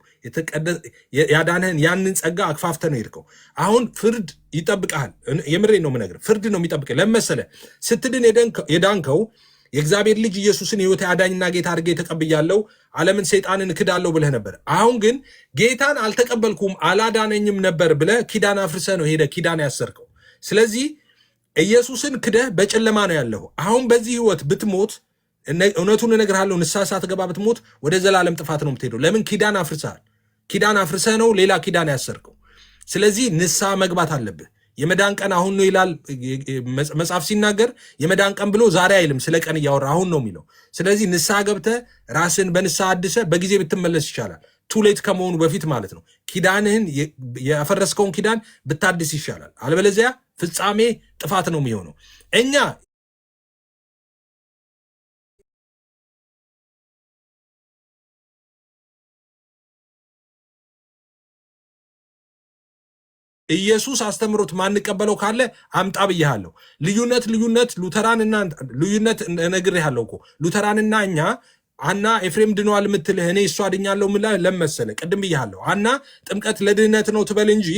ያዳንህን ያንን ጸጋ አክፋፍተ ነው ሄድከው። አሁን ፍርድ ይጠብቀሃል። የምሬ ነው የምነግርህ፣ ፍርድ ነው የሚጠብቅህ። ለመሰለ ስትድን የዳንከው የእግዚአብሔር ልጅ ኢየሱስን ሕይወት አዳኝና ጌታ አድርጌ ተቀብያለሁ፣ ዓለምን ሰይጣንን እክዳለሁ ብለህ ነበር። አሁን ግን ጌታን አልተቀበልኩም አላዳነኝም ነበር ብለህ ኪዳን አፍርሰህ ነው ሄደህ ኪዳን ያሰርከው። ስለዚህ ኢየሱስን ክደህ በጨለማ ነው ያለሁ። አሁን በዚህ ሕይወት ብትሞት፣ እውነቱን እነግርሃለሁ፣ ንስሐ ሳትገባ ብትሞት ወደ ዘላለም ጥፋት ነው የምትሄደው። ለምን? ኪዳን አፍርሰሃል። ኪዳን አፍርሰህ ነው ሌላ ኪዳን ያሰርከው። ስለዚህ ንስሐ መግባት አለብህ። የመዳን ቀን አሁን ነው ይላል መጽሐፍ ሲናገር። የመዳን ቀን ብሎ ዛሬ አይልም፣ ስለ ቀን እያወራ አሁን ነው የሚለው። ስለዚህ ንስሐ ገብተህ ራስን በንስሐ አድሰ በጊዜ ብትመለስ ይሻላል፣ ቱሌት ከመሆኑ በፊት ማለት ነው። ኪዳንህን ያፈረስከውን ኪዳን ብታድስ ይሻላል። አለበለዚያ ፍጻሜ ጥፋት ነው የሚሆነው። እኛ ኢየሱስ አስተምሮት ማንቀበለው ካለ አምጣ ብያለሁ። ልዩነት ሉተራንና ልዩነት ነግሬሃለሁ እኮ ሉተራንና እኛ አና ኤፍሬም ድኗል የምትልህ እኔ እሷ አድኛለሁ ምን ላይ ለመሰለ ቅድም ብያለሁ። አና ጥምቀት ለድህነት ነው ትበል እንጂ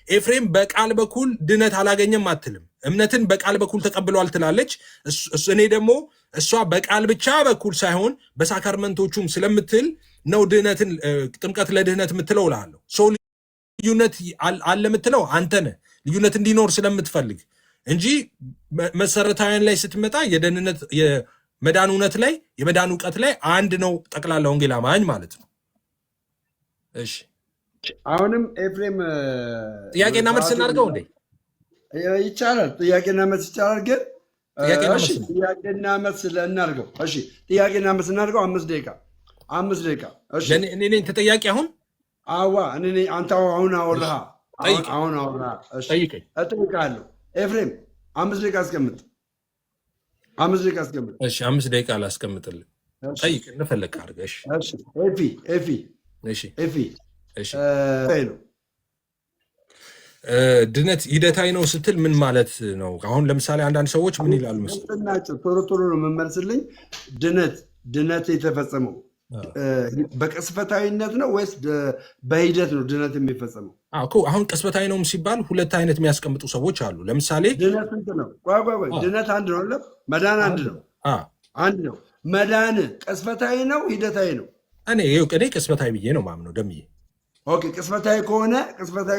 ኤፍሬም በቃል በኩል ድህነት አላገኘም አትልም። እምነትን በቃል በኩል ተቀብሏል ትላለች። እኔ ደግሞ እሷ በቃል ብቻ በኩል ሳይሆን በሳክራመንቶቹም ስለምትል ነው ድህነትን ጥምቀት ለድህነት የምትለው እልሃለሁ። ልዩነት አለ የምትለው አንተ ነህ፣ ልዩነት እንዲኖር ስለምትፈልግ እንጂ መሰረታዊያን ላይ ስትመጣ የደህንነት የመዳን እውነት ላይ የመዳን እውቀት ላይ አንድ ነው ጠቅላላ ወንጌል አማኝ ማለት ነው። እሺ አሁንም ኤፍሬም ጥያቄና መልስ እናድርገው እንዴ? ይቻላል። ጥያቄና መልስ ይቻላል። ግን ጥያቄና መልስ እናድርገው። እሺ ጥያቄና መልስ እናድርገው። 5 ደቂቃ። እሺ እኔ ተጠያቂ አሁን አዋ እኔ አንተ አሁን አወራህ። እሺ እጠይቅሃለሁ። ኤፍሬም 5 ደቂቃ አስቀምጥ። 5 ደቂቃ አስቀምጥ። እሺ 5 ደቂቃ ላስቀምጥልህ። ጠይቅ እንደፈለግህ አድርገህ። እሺ ኤፊ ነው ድነት ሂደታዊ ነው ስትል ምን ማለት ነው? አሁን ለምሳሌ አንዳንድ ሰዎች ምን ይላሉ መሰለህ? ቶሎ ነው የምመልስልኝ። ድነት የተፈጸመው በቅስፈታዊነት ነው ወይስ በሂደት ነው ድነት የሚፈጸመው? አሁን ቅስፈታዊ ነው ሲባል ሁለት አይነት የሚያስቀምጡ ሰዎች አሉ። ለምሳሌ ድነት ስንት ነው? ድነት አንድ ነው አለ። መዳን አንድ ነው። መዳን ቅስፈታዊ ነው ሂደታዊ ነው? እኔ ቅስፈታዊ ብዬ ነው ማምነው ደምዬ። ኦኬ ቅስፈታዊ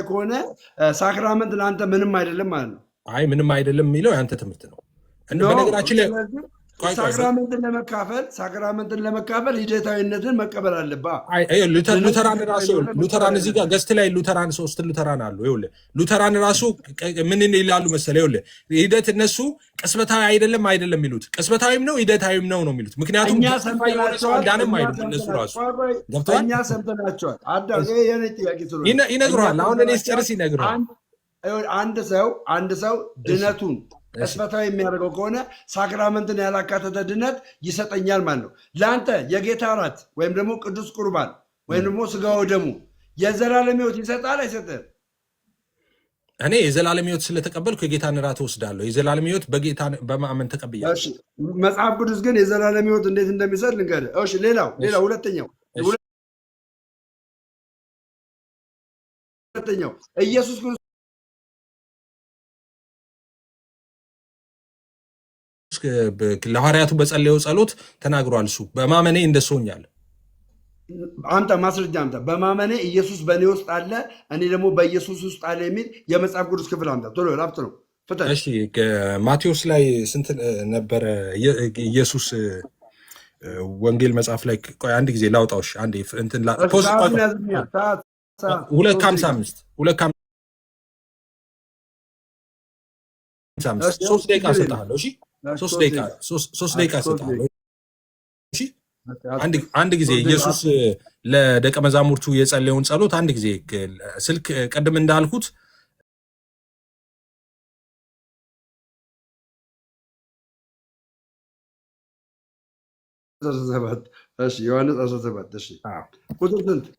ከሆነ ሳክራመንት ለአንተ ምንም አይደለም ማለት ነው? አይ ምንም አይደለም የሚለው የአንተ ትምህርት ነው። በነገራችን ላይ ሳክራመንትን ለመካፈል ሂደታዊነትን መቀበል አለብህ። ሉተራን እዚህ ጋር ገስት ላይ ሉተራን 3 ሉተራን አሉ። ይኸውልህ ሉተራን ራሱ ምን ይላሉ መሰለህ? ይኸውልህ ሂደት እነሱ ቅስበታዊ አይደለም የሚሉት ቅስበታዊም ነው ሂደታዊም ነው የሚሉት። ምክንያቱም አልዳንም አይሉም እነሱ ራሱ ገብቶሃል። እኛ ሰምተናቸዋል። ይነግሩሃል። አሁን እኔ ስጨርስ ይነግሩሃል። አንድ ሰው ድነቱን ቅስፈታዊ የሚያደርገው ከሆነ ሳክራመንትን ያላካተተ ድነት ይሰጠኛል ማለት ነው። ለአንተ የጌታ እራት ወይም ደግሞ ቅዱስ ቁርባን ወይም ደግሞ ስጋው ደሙ የዘላለም ሕይወት ይሰጣል አይሰጥም? እኔ የዘላለም ሕይወት ስለተቀበልኩ የጌታን እራት እወስዳለሁ። የዘላለም ሕይወት በጌታ በማመን ተቀብያለሁ። መጽሐፍ ቅዱስ ግን የዘላለም ሕይወት እንዴት እንደሚሰጥ ልንገርህ። እሺ ሌላው ሁለተኛው ኢየሱስ ለሐዋርያቱ በጸለየው ጸሎት ተናግሯል። እሱ በማመኔ እንደሱ ሆኛለሁ። አንተ ማስረጃ አምጣ። በማመኔ ኢየሱስ በእኔ ውስጥ አለ፣ እኔ ደግሞ በኢየሱስ ውስጥ አለ የሚል የመጽሐፍ ቅዱስ ክፍል አምጣ። ቶሎ ላፍት ነው ፍጠን። እሺ ማቴዎስ ላይ ስንት ነበረ ኢየሱስ ወንጌል መጽሐፍ ላይ? ቆይ አንድ ጊዜ ላውጣውሽ። አንዴ እንትን 2:55 3 ደቂቃ እሰጥሃለሁ። እሺ 3 ደቂቃ እሰጥሃለሁ። እሺ አንድ ጊዜ ኢየሱስ ለደቀ መዛሙርቱ የጸለየውን ጸሎት አንድ ጊዜ ስልክ ቀድም እንዳልኩት ዮሐንስ 17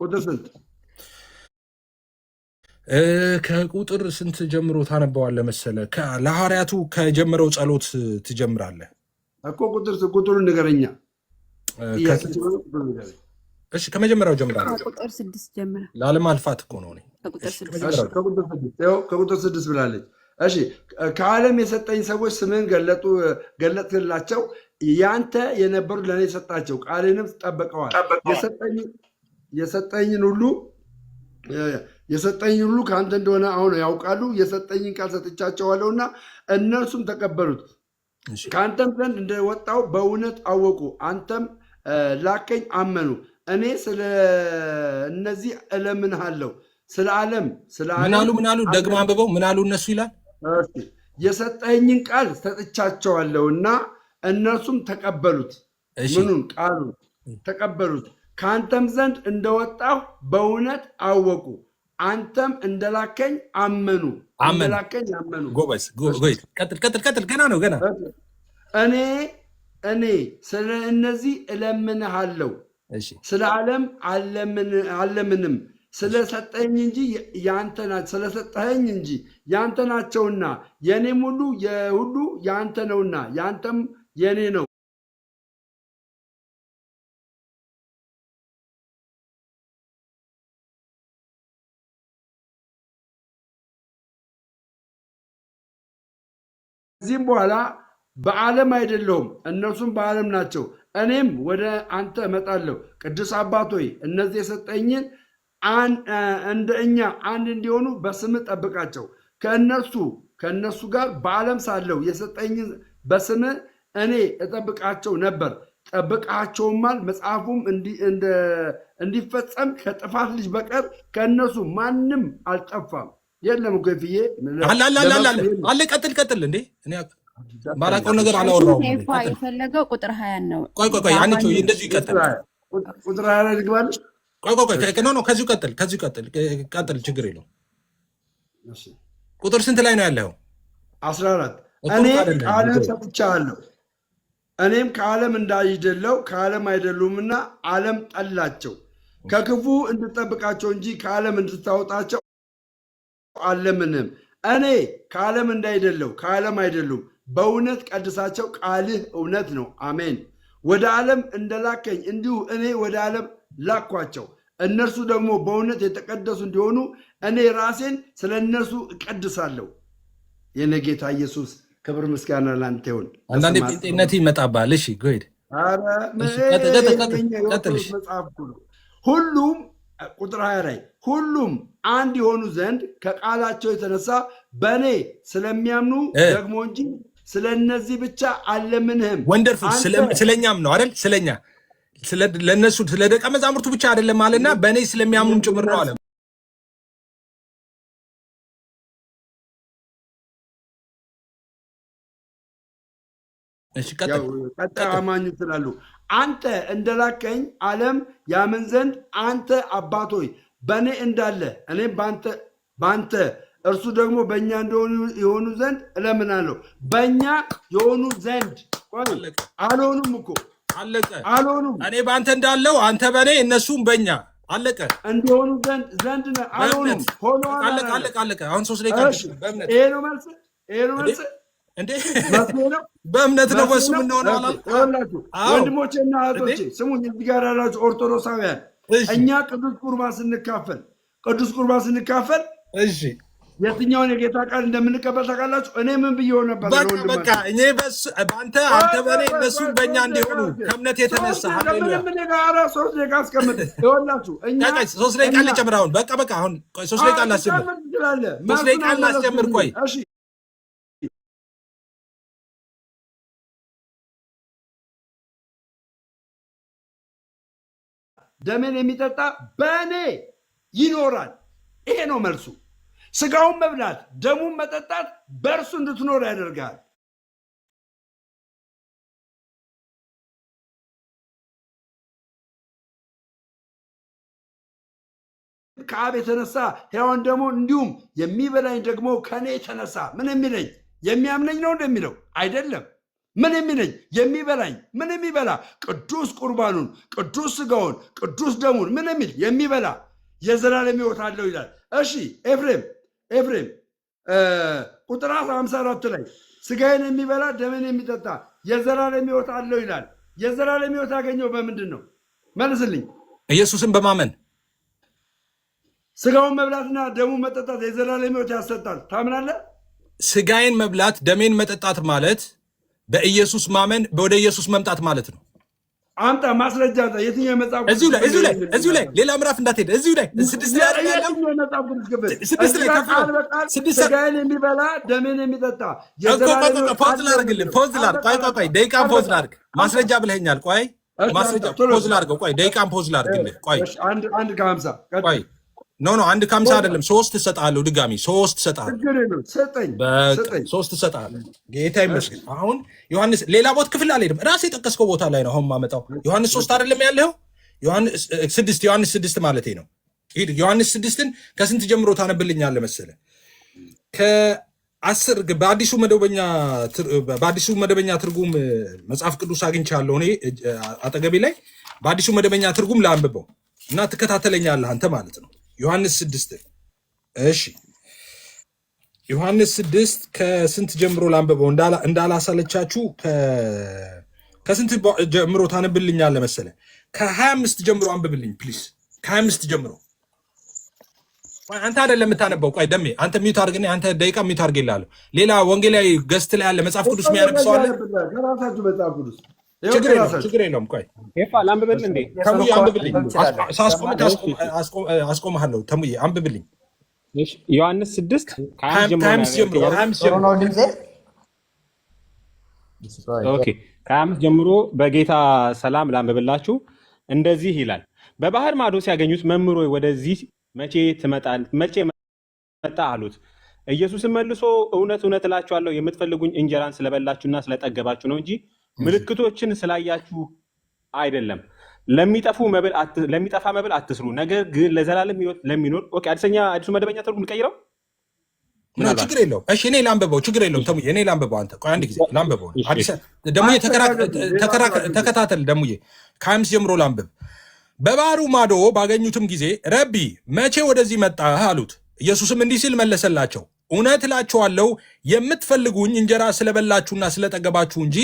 ቁጥር ስንት? ከቁጥር ስንት ጀምሮ ታነበዋለህ መሰለህ? ለሐዋርያቱ ከጀመረው ጸሎት ትጀምራለህ እኮ። ቁጥሩን ንገረኛ። እሺ ከመጀመሪያው ጀምራለህ። ከቁጥር 6 ጀምራ። ላለማልፋት እኮ ነው። ከቁጥር 6 ብላለች። እሺ ከዓለም የሰጠኝ ሰዎች ስምህን ገለጥላቸው፣ ያንተ የነበሩ ለእኔ ሰጣቸው፣ ቃልንም ጠብቀዋል። የሰጠኝ ሁሉ ከአንተ እንደሆነ አሁን ያውቃሉ። የሰጠኝን ቃል ሰጥቻቸዋለሁና እነርሱም ተቀበሉት። ከአንተም ዘንድ እንደወጣው በእውነት አወቁ፣ አንተም ላከኝ አመኑ። እኔ ስለ እነዚህ እለምንሃለሁ። ስለ ዓለም ምናሉ ደግሞ አንብበው ምናሉ እነሱ ይላል። የሰጠኝን ቃል ሰጥቻቸዋለሁና እነርሱም ተቀበሉት። ምኑን? ቃሉን ተቀበሉት። ከአንተም ዘንድ እንደወጣሁ በእውነት አወቁ፣ አንተም እንደላከኝ አመኑ። እንደላከኝ አመኑ። ጎበዝ። ቀጥል። ገና ነው። እኔ ስለ እነዚህ እለምንሃለሁ፣ ስለ ዓለም አለምንም፣ ስለሰጠኝ እንጂ ስለሰጠኸኝ እንጂ ያንተ ናቸውና፣ የእኔም ሁሉ የሁሉ ያንተ ነውና ያንተም የእኔ ነው። ከዚህም በኋላ በዓለም አይደለሁም፣ እነርሱም በዓለም ናቸው፣ እኔም ወደ አንተ እመጣለሁ። ቅዱስ አባት ሆይ እነዚህ የሰጠኝን እንደ እኛ አንድ እንዲሆኑ በስምህ ጠብቃቸው። ከእነርሱ ጋር በዓለም ሳለሁ የሰጠኝን በስምህ እኔ እጠብቃቸው ነበር፣ ጠብቃቸውማል። መጽሐፉም እንዲፈጸም ከጥፋት ልጅ በቀር ከእነርሱ ማንም አልጠፋም። የለም እኮ ፍዬ አለ። ቀጥል። እንዴ እኔ ባላውቀው ነገር አላወራሁም። የፈለገው ቁጥር 20 ነው። ቆይ አንቺ እንደዚሁ ይቀጥል። ቁጥር 20 ላይ ልግባለች። ቆይ ከዚሁ ቀጥል፣ ችግር የለውም። ቁጥር ስንት ላይ ነው ያለው? 14 እኔ ቃልህን ሰጥቼሃለሁ፣ እኔም ከዓለም እንዳይደለው ከዓለም አይደሉምና ዓለም ጠላቸው። ከክፉ እንድጠብቃቸው እንጂ ከዓለም እንድታወጣቸው አለምንም። እኔ ከዓለም እንዳይደለው ከዓለም አይደሉም፣ በእውነት ቀድሳቸው፣ ቃልህ እውነት ነው። አሜን። ወደ ዓለም እንደላከኝ እንዲሁ እኔ ወደ ዓለም ላኳቸው። እነርሱ ደግሞ በእውነት የተቀደሱ እንዲሆኑ እኔ ራሴን ስለ እነርሱ እቀድሳለሁ። የኔ ጌታ ኢየሱስ ክብር ምስጋና ላንተ ይሁን። አንዳንዴ ጴንጤነት ይመጣባል። እሺ ጎይድ መጽሐፍ ሁሉም ቁጥር 20 ላይ ሁሉም አንድ የሆኑ ዘንድ ከቃላቸው የተነሳ በእኔ ስለሚያምኑ ደግሞ እንጂ ስለ እነዚህ ብቻ አለምንህም። ወንደርፉል። ስለኛም ነው አይደል? ስለኛ ለእነሱ ስለ ደቀ መዛሙርቱ ብቻ አይደለም አለና በእኔ ስለሚያምኑም ጭምር ነው አለ። ቀጣይ አማኙ ስላሉ አንተ እንደላከኝ ዓለም ያምን ዘንድ አንተ አባት ሆይ በእኔ እንዳለ እኔም በአንተ እርሱ ደግሞ በእኛ እንደሆኑ የሆኑ ዘንድ እለምናለሁ። በእኛ የሆኑ ዘንድ አልሆኑም እኮ አልሆኑም። እኔ በአንተ እንዳለው አንተ በእኔ እነሱም በእኛ አለቀ። እንዲሆኑ ዘንድ አልሆኑም። አለቀ። አሁን 3 ደቂቃ በእምነት ይሄ ነው መልስ። እንዴ በእምነት ነው በሱ የምንሆነው። ወንድሞቼና እህቶቼ ስሙኝ፣ እዚህ ጋር ያላችሁ ኦርቶዶክሳውያን እኛ ቅዱስ ቁርባን ስንካፈል እሺ የትኛውን የጌታ ቃል እንደምንቀበል ታውቃላችሁ? እኔ ምን ብዬው ነበር? በቃ እኔ በአንተ አንተ በእኔ እነሱ በእኛ እንዲሆኑ ከእምነት የተነሳ ሃሌሉያ። ሶስት ደቂቃ አስቀምጥ ይሆንላችሁ። እኛ 3 ደቂቃ ልጨምር። አሁን በቃ አሁን 3 ደቂቃ ላስጀምር። 3 ደቂቃ ላስጀምር። ቆይ ደሜን የሚጠጣ በእኔ ይኖራል። ይሄ ነው መልሱ። ስጋውን መብላት ደሙን መጠጣት በእርሱ እንድትኖር ያደርጋል። ከአብ የተነሳ ሕያዋን ደግሞ እንዲሁም የሚበላኝ ደግሞ ከእኔ የተነሳ ምን የሚለኝ የሚያምነኝ ነው እንደሚለው አይደለም። ምን የሚለኝ የሚበላኝ ምን የሚበላ ቅዱስ ቁርባኑን ቅዱስ ስጋውን ቅዱስ ደሙን ምን የሚል የሚበላ የዘላለም ሕይወት አለው ይላል። እሺ ኤፍሬም ቁጥር 54 ላይ ስጋዬን የሚበላ ደሜን የሚጠጣ የዘላለም ሕይወት አለው ይላል። የዘላለም ሕይወት ያገኘው በምንድን ነው? መልስልኝ። ኢየሱስን በማመን ስጋውን መብላትና ደሙን መጠጣት የዘላለም ሕይወት ያሰጣል። ታምናለህ? ስጋዬን መብላት ደሜን መጠጣት ማለት በኢየሱስ ማመን ወደ ኢየሱስ መምጣት ማለት ነው። አምጣ ማስረጃ። የትኛው የመጽሐፍ እዚሁ ላይ ሌላ ምዕራፍ እንዳትሄድ። እዚሁ ላይ 6 ላይ ያለው ስጋዬን የሚበላ ደሜን የሚጠጣ ፖዝ ላድርግልህ። ቆይ ደቂቃን ፖዝ ላድርግ። ማስረጃ ብለኸኛል። ቆይ ማስረጃ ፖዝ ላድርገው። ቆይ ደቂቃን ፖዝ ላድርግልህ። ቆይ አንድ ከ50 ቆይ ኖ 1 አይደለም 3 እሰጥሃለሁ። ድጋሚ 3 እሰጥሃለሁ። 3 እሰጥሃለሁ። ጌታ ይመስገን። አሁን ዮሐንስ ሌላ ቦታ ክፍል አልሄድም። ራሴ የጠቀስከው ቦታ ላይ ነው አሁን ማመጣው። ዮሐንስ 3 አይደለም ያለው? ዮሐንስ 6 ማለቴ ነው። ዮሐንስ 6ን ከስንት ጀምሮ ታነብልኛለህ መሰለህ? ከ10 በአዲሱ መደበኛ ትርጉም መጽሐፍ ቅዱስ አግኝቻለሁ እኔ አጠገቤ ላይ። በአዲሱ መደበኛ ትርጉም ላንብበው እና ትከታተለኛለህ አንተ ማለት ነው። ዮሐንስ 6 እሺ፣ ዮሐንስ 6 ከስንት ጀምሮ ላንብበው እንዳላሳለቻችሁ። ከስንት ጀምሮ ታነብልኛለህ መሰለህ? ከ25 ጀምሮ አንብብልኝ ፕሊዝ። ከ25 ጀምሮ አንተ አይደለም የምታነበው። ቆይ ደሜ አንተ ሚውት አድርግና አንተ ደቂቃ ሚውት አድርግልሃለሁ። ሌላ ወንጌላዊ ገስት ላይ ያለ መጽሐፍ ቅዱስ የሚያነብ ሰው አለ? ችግር የለውም። ቆይ ላንብብል እንዴ? ተሙዬ አንብብልኝ። አስቆምሃለሁ። ተሙዬ አንብብልኝ። ዮሐንስ 6 ከ25 ጀምሮ በጌታ ሰላም ላንብብላችሁ። እንደዚህ ይላል። በባህር ማዶ ሲያገኙት መምህር ሆይ ወደዚህ መቼ መጣ አሉት። ኢየሱስም መልሶ እውነት እውነት እላችኋለሁ የምትፈልጉኝ እንጀራን ስለበላችሁና ስለጠገባችሁ ነው እንጂ ምልክቶችን ስላያችሁ አይደለም። ለሚጠፋ መብል አትስሩ፣ ነገር ግን ለዘላለም ሕይወት ለሚኖር። አዲሱ መደበኛ ትርጉም ልቀይረው? ችግር የለውም። እሺ እኔ ላንብበው። ችግር የለውም። ተሙዬ እኔ ላንብበው። አንተ ቆይ አንድ ጊዜ ላንብበው። ደሙዬ ተከታተል። ደሙዬ ከ25 ጀምሮ ላንብብ። በባህሩ ማዶ ባገኙትም ጊዜ ረቢ መቼ ወደዚህ መጣህ አሉት። ኢየሱስም እንዲህ ሲል መለሰላቸው፣ እውነት እላችኋለሁ የምትፈልጉኝ እንጀራ ስለበላችሁና ስለጠገባችሁ እንጂ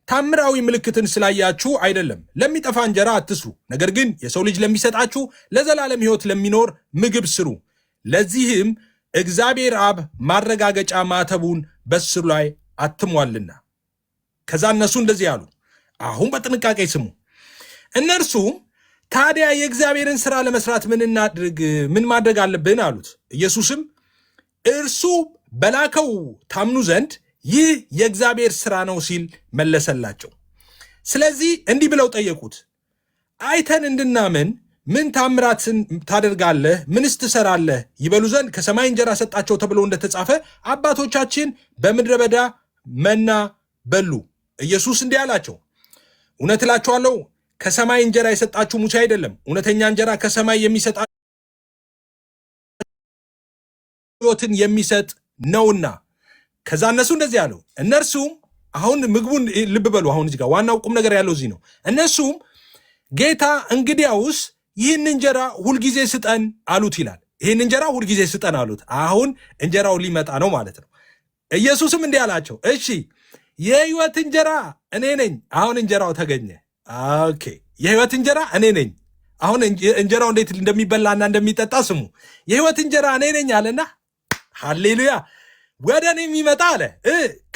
ታምራዊ ምልክትን ስላያችሁ አይደለም። ለሚጠፋ እንጀራ አትስሩ፣ ነገር ግን የሰው ልጅ ለሚሰጣችሁ ለዘላለም ሕይወት ለሚኖር ምግብ ስሩ። ለዚህም እግዚአብሔር አብ ማረጋገጫ ማተቡን በስሩ ላይ አትሟልና። ከዛ እነሱ እንደዚህ አሉ። አሁን በጥንቃቄ ስሙ። እነርሱም ታዲያ የእግዚአብሔርን ስራ ለመስራት ምን ማድረግ አለብን አሉት። ኢየሱስም እርሱ በላከው ታምኑ ዘንድ ይህ የእግዚአብሔር ስራ ነው ሲል መለሰላቸው። ስለዚህ እንዲህ ብለው ጠየቁት፣ አይተን እንድናምን ምን ታምራትን ታደርጋለህ? ምንስ ትሰራለህ? ይበሉ ዘንድ ከሰማይ እንጀራ ሰጣቸው ተብሎ እንደተጻፈ አባቶቻችን በምድረ በዳ መና በሉ። ኢየሱስ እንዲህ አላቸው፣ እውነት እላችኋለሁ ከሰማይ እንጀራ የሰጣችሁ ሙሴ አይደለም፣ እውነተኛ እንጀራ ከሰማይ የሚሰጣችሁ ሕይወትን የሚሰጥ ነውና። ከዛ እነሱ እንደዚህ አለው። እነርሱም አሁን ምግቡን ልብ በሉ። አሁን እዚህ ጋር ዋናው ቁም ነገር ያለው እዚህ ነው። እነሱም ጌታ እንግዲያውስ ይህን እንጀራ ሁልጊዜ ስጠን አሉት ይላል። ይህን እንጀራ ሁልጊዜ ስጠን አሉት። አሁን እንጀራው ሊመጣ ነው ማለት ነው። ኢየሱስም እንዲህ አላቸው፣ እሺ የህይወት እንጀራ እኔ ነኝ። አሁን እንጀራው ተገኘ። ኦኬ፣ የህይወት እንጀራ እኔ ነኝ። አሁን እንጀራው እንዴት እንደሚበላና እንደሚጠጣ ስሙ። የህይወት እንጀራ እኔ ነኝ አለና ሃሌሉያ። ወደ እኔ የሚመጣ አለ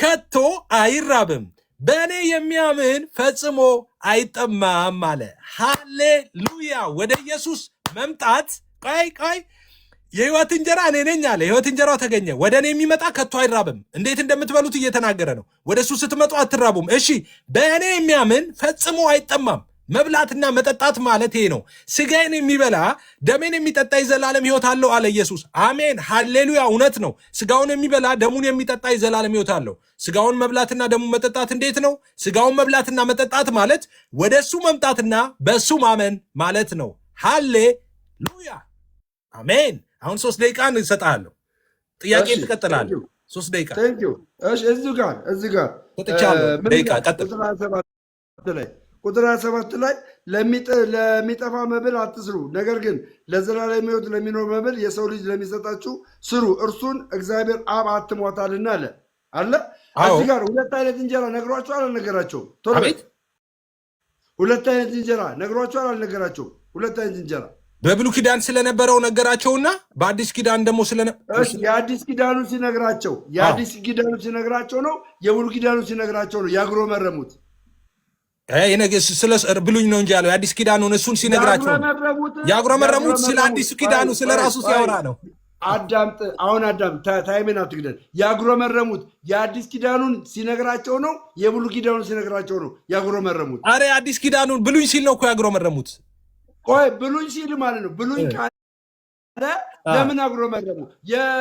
ከቶ አይራብም፣ በእኔ የሚያምን ፈጽሞ አይጠማም አለ። ሃሌሉያ። ወደ ኢየሱስ መምጣት ቆይ የህይወት እንጀራ እኔ ነኝ አለ። የህይወት እንጀራው ተገኘ። ወደ እኔ የሚመጣ ከቶ አይራብም። እንዴት እንደምትበሉት እየተናገረ ነው። ወደ እሱ ስትመጡ አትራቡም። እሺ፣ በእኔ የሚያምን ፈጽሞ አይጠማም። መብላትና መጠጣት ማለት ይሄ ነው። ስጋዬን የሚበላ ደሜን የሚጠጣ የዘላለም ህይወት አለው አለ ኢየሱስ። አሜን ሃሌሉያ። እውነት ነው። ስጋውን የሚበላ ደሙን የሚጠጣ የዘላለም ህይወት አለው። ስጋውን መብላትና ደሙን መጠጣት እንዴት ነው? ስጋውን መብላትና መጠጣት ማለት ወደ እሱ መምጣትና በእሱ ማመን ማለት ነው። ሃሌሉያ አሜን። አሁን 3 ደቂቃ እንሰጥሃለሁ። ጥያቄ ትቀጥላለህ። 3 ደቂቃ እዚህ ጋር ሰጥቻለሁ። ደቂቃ ቀጥል። ቁጥር 27 ላይ ለሚጠፋ መብል አትስሩ፣ ነገር ግን ለዘላለም ሕይወት ለሚኖር መብል የሰው ልጅ ለሚሰጣችሁ ስሩ፣ እርሱን እግዚአብሔር አብ አትሟታልና አለ። እዚህ ጋር 2 አይነት እንጀራ ነግሯቸዋል አልነገራቸውም? ሁለት አይነት እንጀራ ነግሯቸዋል አልነገራቸውም? 2 አይነት እንጀራ በብሉይ ኪዳን ስለነበረው ነገራቸውና በአዲስ ኪዳን ደግሞ የአዲስ ኪዳኑ ሲነግራቸው ነው። የብሉይ ኪዳኑ ሲነግራቸው ነው ያጉረመረሙት። ስለ ብሉኝ ነው እንጂ ያለው የአዲስ ኪዳኑን እሱን ሲነግራቸው ያጉረመረሙት ስለ አዲሱ ኪዳኑ ስለ ራሱ ሲያወራ ነው። አዳምጥ፣ ታይሜን አትግደል። ያጉረመረሙት የአዲስ ኪዳኑን ሲነግራቸው ነው፣ የብሉይ ኪዳኑን ሲነግራቸው ነው ያጉረመረሙት። አረ የአዲስ ኪዳኑን ብሉኝ ሲል ነው እኮ ያጉረመረሙት። ቆይ ብሉኝ ሲል ማለት ነው። ብሉኝ ካለ ለምን አጉረመረሙ?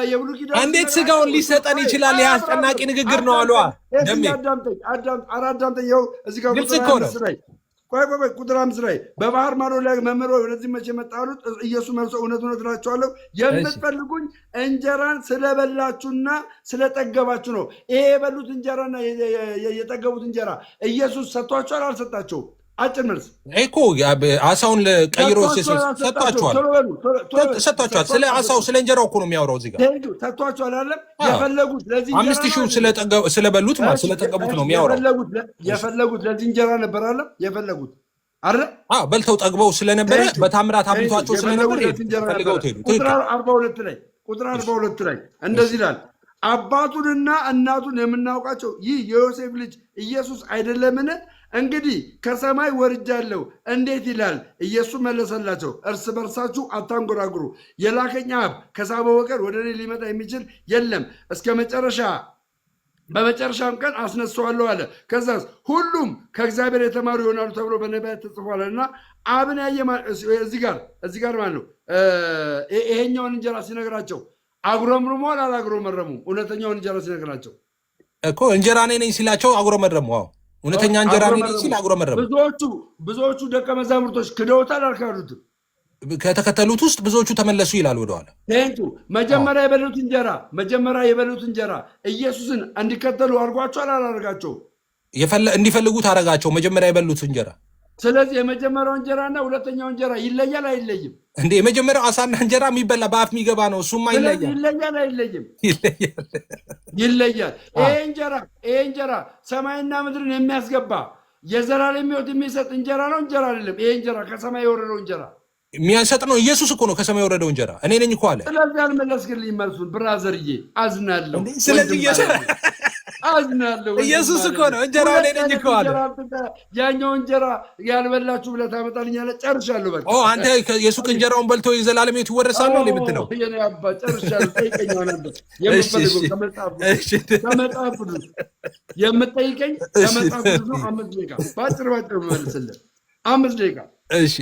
የብሉይ ኪዳን እንዴት ስጋውን ሊሰጠን ይችላል? ይህ አስጨናቂ ንግግር ነው አሉ። አዳምጠኝ። እዚህ ጋር ቁጥር 5 ላይ በባህር ማዶ ላይ መምህሮ ወደዚህ መቼ መጣሉት? ኢየሱስ መልሶ እውነት እውነት እላችኋለሁ የምትፈልጉኝ እንጀራን ስለበላችሁና ስለጠገባችሁ ነው። ይሄ የበሉት እንጀራና የጠገቡት እንጀራ ኢየሱስ ሰጥቷቸዋል አልሰጣቸውም? አጭር መልስ እኮ አሳውን ቀይሮ ሰጥቷቸዋል። ስለ አሳው ስለ እንጀራው እኮ ነው የሚያወራው እዚህ ጋር። ሰጥቷቸዋል አይደለም? የፈለጉት ለዚህ 5,000 ስለበሉት ማለት ስለጠገቡት ነው የሚያወራው። የፈለጉት ለዚህ እንጀራ ነበር አይደለም? የፈለጉት አይደል? በልተው ጠግበው ስለነበረ በታምራት አብልቷቸው ስለነበረ ፈልገው ሄዱ። ቁጥር 42 ላይ እንደዚህ ይላል፣ አባቱንና እናቱን የምናውቃቸው ይህ የዮሴፍ ልጅ ኢየሱስ አይደለምን? እንግዲህ ከሰማይ ወርጃለሁ እንዴት ይላል? ኢየሱስ መለሰላቸው፣ እርስ በርሳችሁ አታንጎራጉሩ። የላከኝ አብ ከሳበ በቀር ወደ እኔ ሊመጣ የሚችል የለም። በመጨረሻም ቀን አስነሳዋለሁ አለ። ከዛስ ሁሉም ከእግዚአብሔር የተማሩ ይሆናሉ ተብሎ በነቢያት ተጽፏልና አብን ያየ እዚህ ጋር ማለት ነው። ይሄኛውን እንጀራ ሲነግራቸው አጉረምርሟል አላጉረመረሙም? እውነተኛውን እንጀራ ሲነግራቸው እኮ እንጀራ እኔ ነኝ ሲላቸው አጉረመረሙ። እውነተኛ እንጀራ እኔ ነኝ ሲል አጉረመረሙ። ብዙዎቹ ደቀ መዛሙርቶች ክደውታል አልካዱትም? ከተከተሉት ውስጥ ብዙዎቹ ተመለሱ ይላል ወደኋላ። መጀመሪያ የበሉት እንጀራ ኢየሱስን እንዲከተሉ አድርጓቸዋል አላደርጋቸውም? እንዲፈልጉት አደረጋቸው መጀመሪያ የበሉት እንጀራ። ስለዚህ የመጀመሪያው እንጀራና ሁለተኛው እንጀራ ይለያል አይለይም? እንዴ የመጀመሪያው አሳና እንጀራ የሚበላ በአፍ የሚገባ ነው። እሱማ ይለያል አይለይም? ይለያል። ይሄ እንጀራ ሰማይና ምድርን የሚያስገባ የዘላለም ሕይወት የሚሰጥ እንጀራ ነው። እንጀራ አይደለም። ይሄ እንጀራ ከሰማይ የወረደው እንጀራ የሚያሰጥ ነው። ኢየሱስ እኮ ነው ከሰማይ የወረደው እንጀራ እኔ ነኝ እኮ አለ። ስለዚህ አልመለስክልኝ መልሱን ብራዘርዬ፣ አዝናለሁ። ስለዚህ አዝናለሁ። ኢየሱስ እኮ ነው እንጀራ እኔ ነኝ እኮ አለ። ያኛው እንጀራ ያልበላችሁ ብለህ ታመጣልኛለህ። ጨርሻለሁ። በቃ አንተ የሱቅ እንጀራውን በልቶ የዘላለም ሕይወት ይወረሳል ነው የምትለው? የኔ አባ ጨርሻለሁ። ጠይቀኝ ነበር የምትፈልገው ከመጽሐፍ ቅዱስ የምትጠይቀኝ ከመጽሐፍ ቅዱስ ነው። 5 ደቂቃ ባጭር መልስልህ። 5 ደቂቃ እሺ።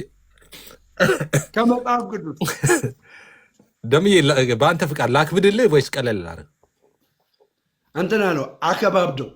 ከመጽሐፍ ቅዱስ ደምዬ በአንተ ፍቃድ ላክብድልህ ወይስ ቀለል ላድርግ? እንትን አለው አከባብደው።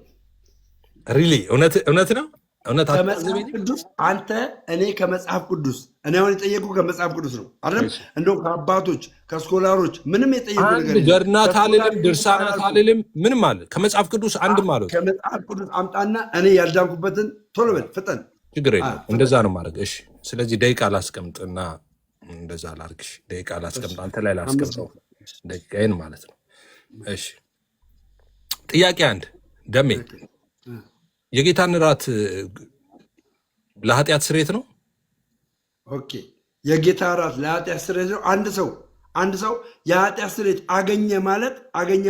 ሪሊ እውነት ነው። ከመጽሐፍ ቅዱስ አንተ እኔ ከመጽሐፍ ቅዱስ እኔ አሁን የጠየቁ ከመጽሐፍ ቅዱስ ነው አይደል? እንደው ከአባቶች ከስኮላሮች ምንም የጠየቁ ነገር ገድናት አልልም፣ ድርሳናት አልልም፣ ምንም አለ ከመጽሐፍ ቅዱስ አንድም አለ። ከመጽሐፍ ቅዱስ አምጣና እኔ ያልዳንኩበትን ቶሎ በል ፍጠን። ችግር የለም እንደዛ ነው ማድረግ። እሺ ስለዚህ ደቂቃ ላስቀምጥና እንደዛ ላድርግሽ። ደቂቃ ላስቀምጥ አንተ ላይ ላስቀምጠው ደቂቃዬን ማለት ነው። እሺ ጥያቄ 1 ደሜ የጌታን እራት ለኃጢአት ስርየት ነው? ኦኬ የጌታ እራት ለኃጢአት ስርየት ነው። አንድ ሰው የኃጢአት ስርየት አገኘ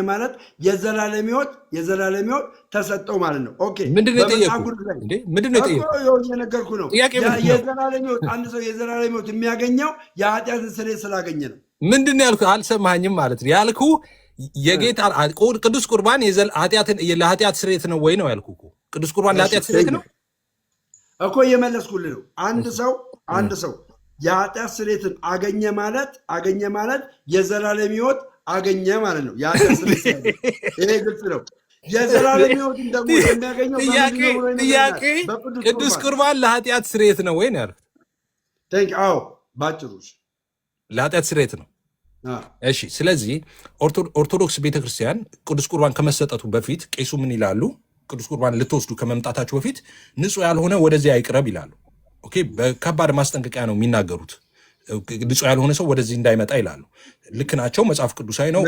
ማለት የዘላለም ሕይወት ተሰጠው ማለት ነው። ኦኬ ምንድነው የነገርኩ ነው። የዘላለም ሕይወት አንድ ሰው የዘላለም ሕይወት የሚያገኘው የኃጢአትን ስርየት ስላገኘ ነው። ምንድነው ያልኩ? አልሰማኝም ማለት ነው ያልኩ። የጌታ ቅዱስ ቁርባን ለኃጢአት ስርየት ነው ወይ ነው ያልኩ። ቅዱስ ቁርባን ለኃጢአት ስርየት ነው እኮ እየመለስኩልህ ነው። አንድ ሰው የኃጢአት ስርየትን አገኘ ማለት የዘላለም ሕይወት አገኘ ማለት ነው። የኃጢአት ስርየት ይሄ ግልጽ ነው። የዘላለም ሕይወትን ደግሞ የሚያገኘው ጥያቄ ቅዱስ ቁርባን ለኃጢአት ስርየት ነው ወይ ነው ያልኩት። አዎ ባጭሩ ለኃጢአት ስርየት ነው። እሺ፣ ስለዚህ ኦርቶዶክስ ቤተክርስቲያን ቅዱስ ቁርባን ከመሰጠቱ በፊት ቄሱ ምን ይላሉ? ቅዱስ ቁርባን ልትወስዱ ከመምጣታችሁ በፊት ንጹሕ ያልሆነ ወደዚህ አይቅረብ ይላሉ። ኦኬ፣ በከባድ ማስጠንቀቂያ ነው የሚናገሩት። ንጹሕ ያልሆነ ሰው ወደዚህ እንዳይመጣ ይላሉ። ልክ ናቸው፣ መጽሐፍ ቅዱሳዊ ነው።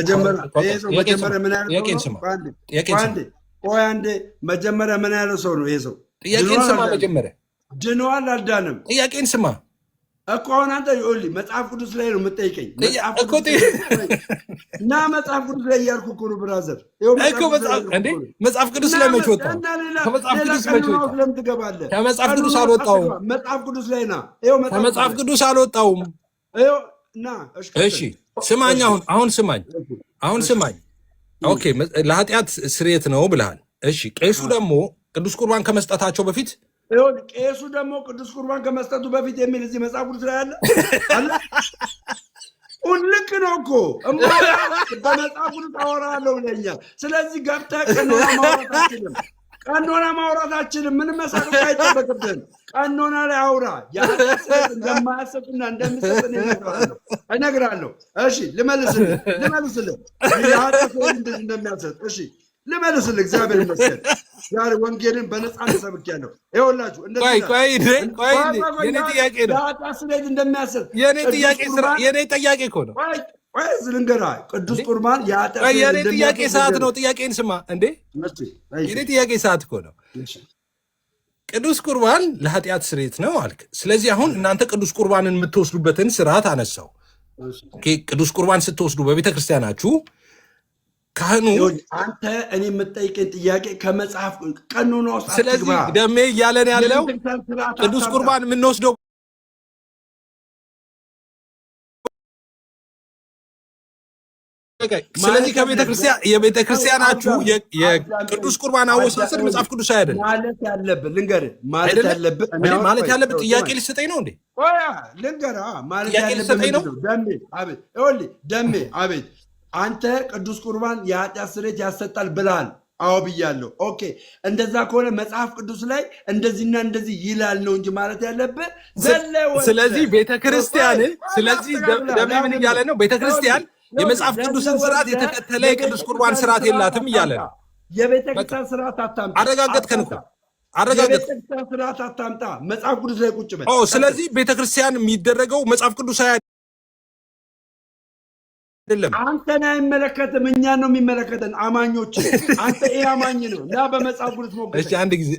መጀመሪያ ምን ያለው ሰው ነው ይሄ ሰው? ጥያቄን ስማ። መጀመሪያ ድነዋል አልዳንም? ጥያቄን ስማ እኮ አሁን አንተ መጽሐፍ ቅዱስ ላይ ነው የምጠይቀኝ እና መጽሐፍ ቅዱስ ላይ እያልኩ እኮ ነው ብራዘር። መጽሐፍ ቅዱስ ላይ መች ወጣ? ለምን ትገባለህ? ከመጽሐፍ ቅዱስ አልወጣውም። መጽሐፍ ቅዱስ ላይ ና። ከመጽሐፍ ቅዱስ አልወጣውም። እሺ ስማኝ፣ አሁን ስማኝ። ኦኬ ለኃጢአት ስርየት ነው ብለሃል። እሺ ቄሱ ደግሞ ቅዱስ ቁርባን ከመስጠታቸው በፊት ቄሱ ደግሞ ቅዱስ ቁርባን ከመስጠቱ በፊት የሚል እዚህ መጽሐፍ ቅዱስ ላይ አለ። ልክ ነው እኮ በመጽሐፍ ቅዱስ አወራለሁ ብለኛል። ስለዚህ ገብተህ ቀኖና ማውራት አችልም። ምንም መሳቀቅ አይጠበቅብህም። ቀኖና ላይ አውራ። እንደማያሰጥና እንደሚሰጥ እነግርሃለሁ። እሺ ልመልስልህ እንደሚያሰጥ እሺ ልመልስልህ። እግዚአብሔር ይመስገን ዛሬ ወንጌልን በነፃነት ሰብኬያለሁ። ይኸውላችሁ የኔ ጥያቄ ነው። እንደሚያሰጥ የኔ ጥያቄ እኮ ነው። ልንገርህ ቅዱስ ቁርባን የኔ ጥያቄ ሰዓት ነው። ጥያቄን ስማ እንዴ። የኔ ጥያቄ ሰዓት እኮ ነው። ቅዱስ ቁርባን ለኃጢአት ስርየት ነው አልክ። ስለዚህ አሁን እናንተ ቅዱስ ቁርባንን የምትወስዱበትን ስርዓት አነሳው። ቅዱስ ቁርባን ስትወስዱ በቤተክርስቲያናችሁ ካህኑ አንተ እኔ የምጠይቀኝ ጥያቄ ከመጽሐፍ ቀኖና ውስጥ ስለዚህ ደሜ እያለን ያለው ቅዱስ ቁርባን የምንወስደው ስለዚህ የቤተክርስቲያናችሁ የቅዱስ ቁርባን አወሳሰድ መጽሐፍ ቅዱስ አይደለም ማለት ያለብን። ልንገርህ ማለት ያለብን ጥያቄ ልትሰጠኝ ነው እንዴ? ልንገርህ ማለት ያለብን ደሜ አቤት አንተ ቅዱስ ቁርባን የኃጢአት ስርየት ያሰጣል ብለሃል። አዎ ብያለሁ። ኦኬ እንደዛ ከሆነ መጽሐፍ ቅዱስ ላይ እንደዚህና እንደዚህ ይላል ነው እንጂ ማለት ያለብህ ስለዚህ ቤተክርስቲያን ስለዚህ ደሜ ምን እያለ ነው? ቤተክርስቲያን የመጽሐፍ ቅዱስን ስርዓት የተከተለ የቅዱስ ቁርባን ስርዓት የላትም እያለ ነው። የቤተክርስቲያን ስርዓት አታምጣ። አረጋገጥከን እኮ የቤተክርስቲያን ስርዓት አታምጣ። መጽሐፍ ቅዱስ ላይ ቁጭ በል። ስለዚህ ቤተክርስቲያን የሚደረገው መጽሐፍ ቅዱስ አይደለም። አንተን አይመለከትም፣ እኛን ነው የሚመለከተን አማኞች። አንተ ይሄ አማኝ ነው እና በመጽሐፍ ቅዱስ ሞገድ አንድ ጊዜ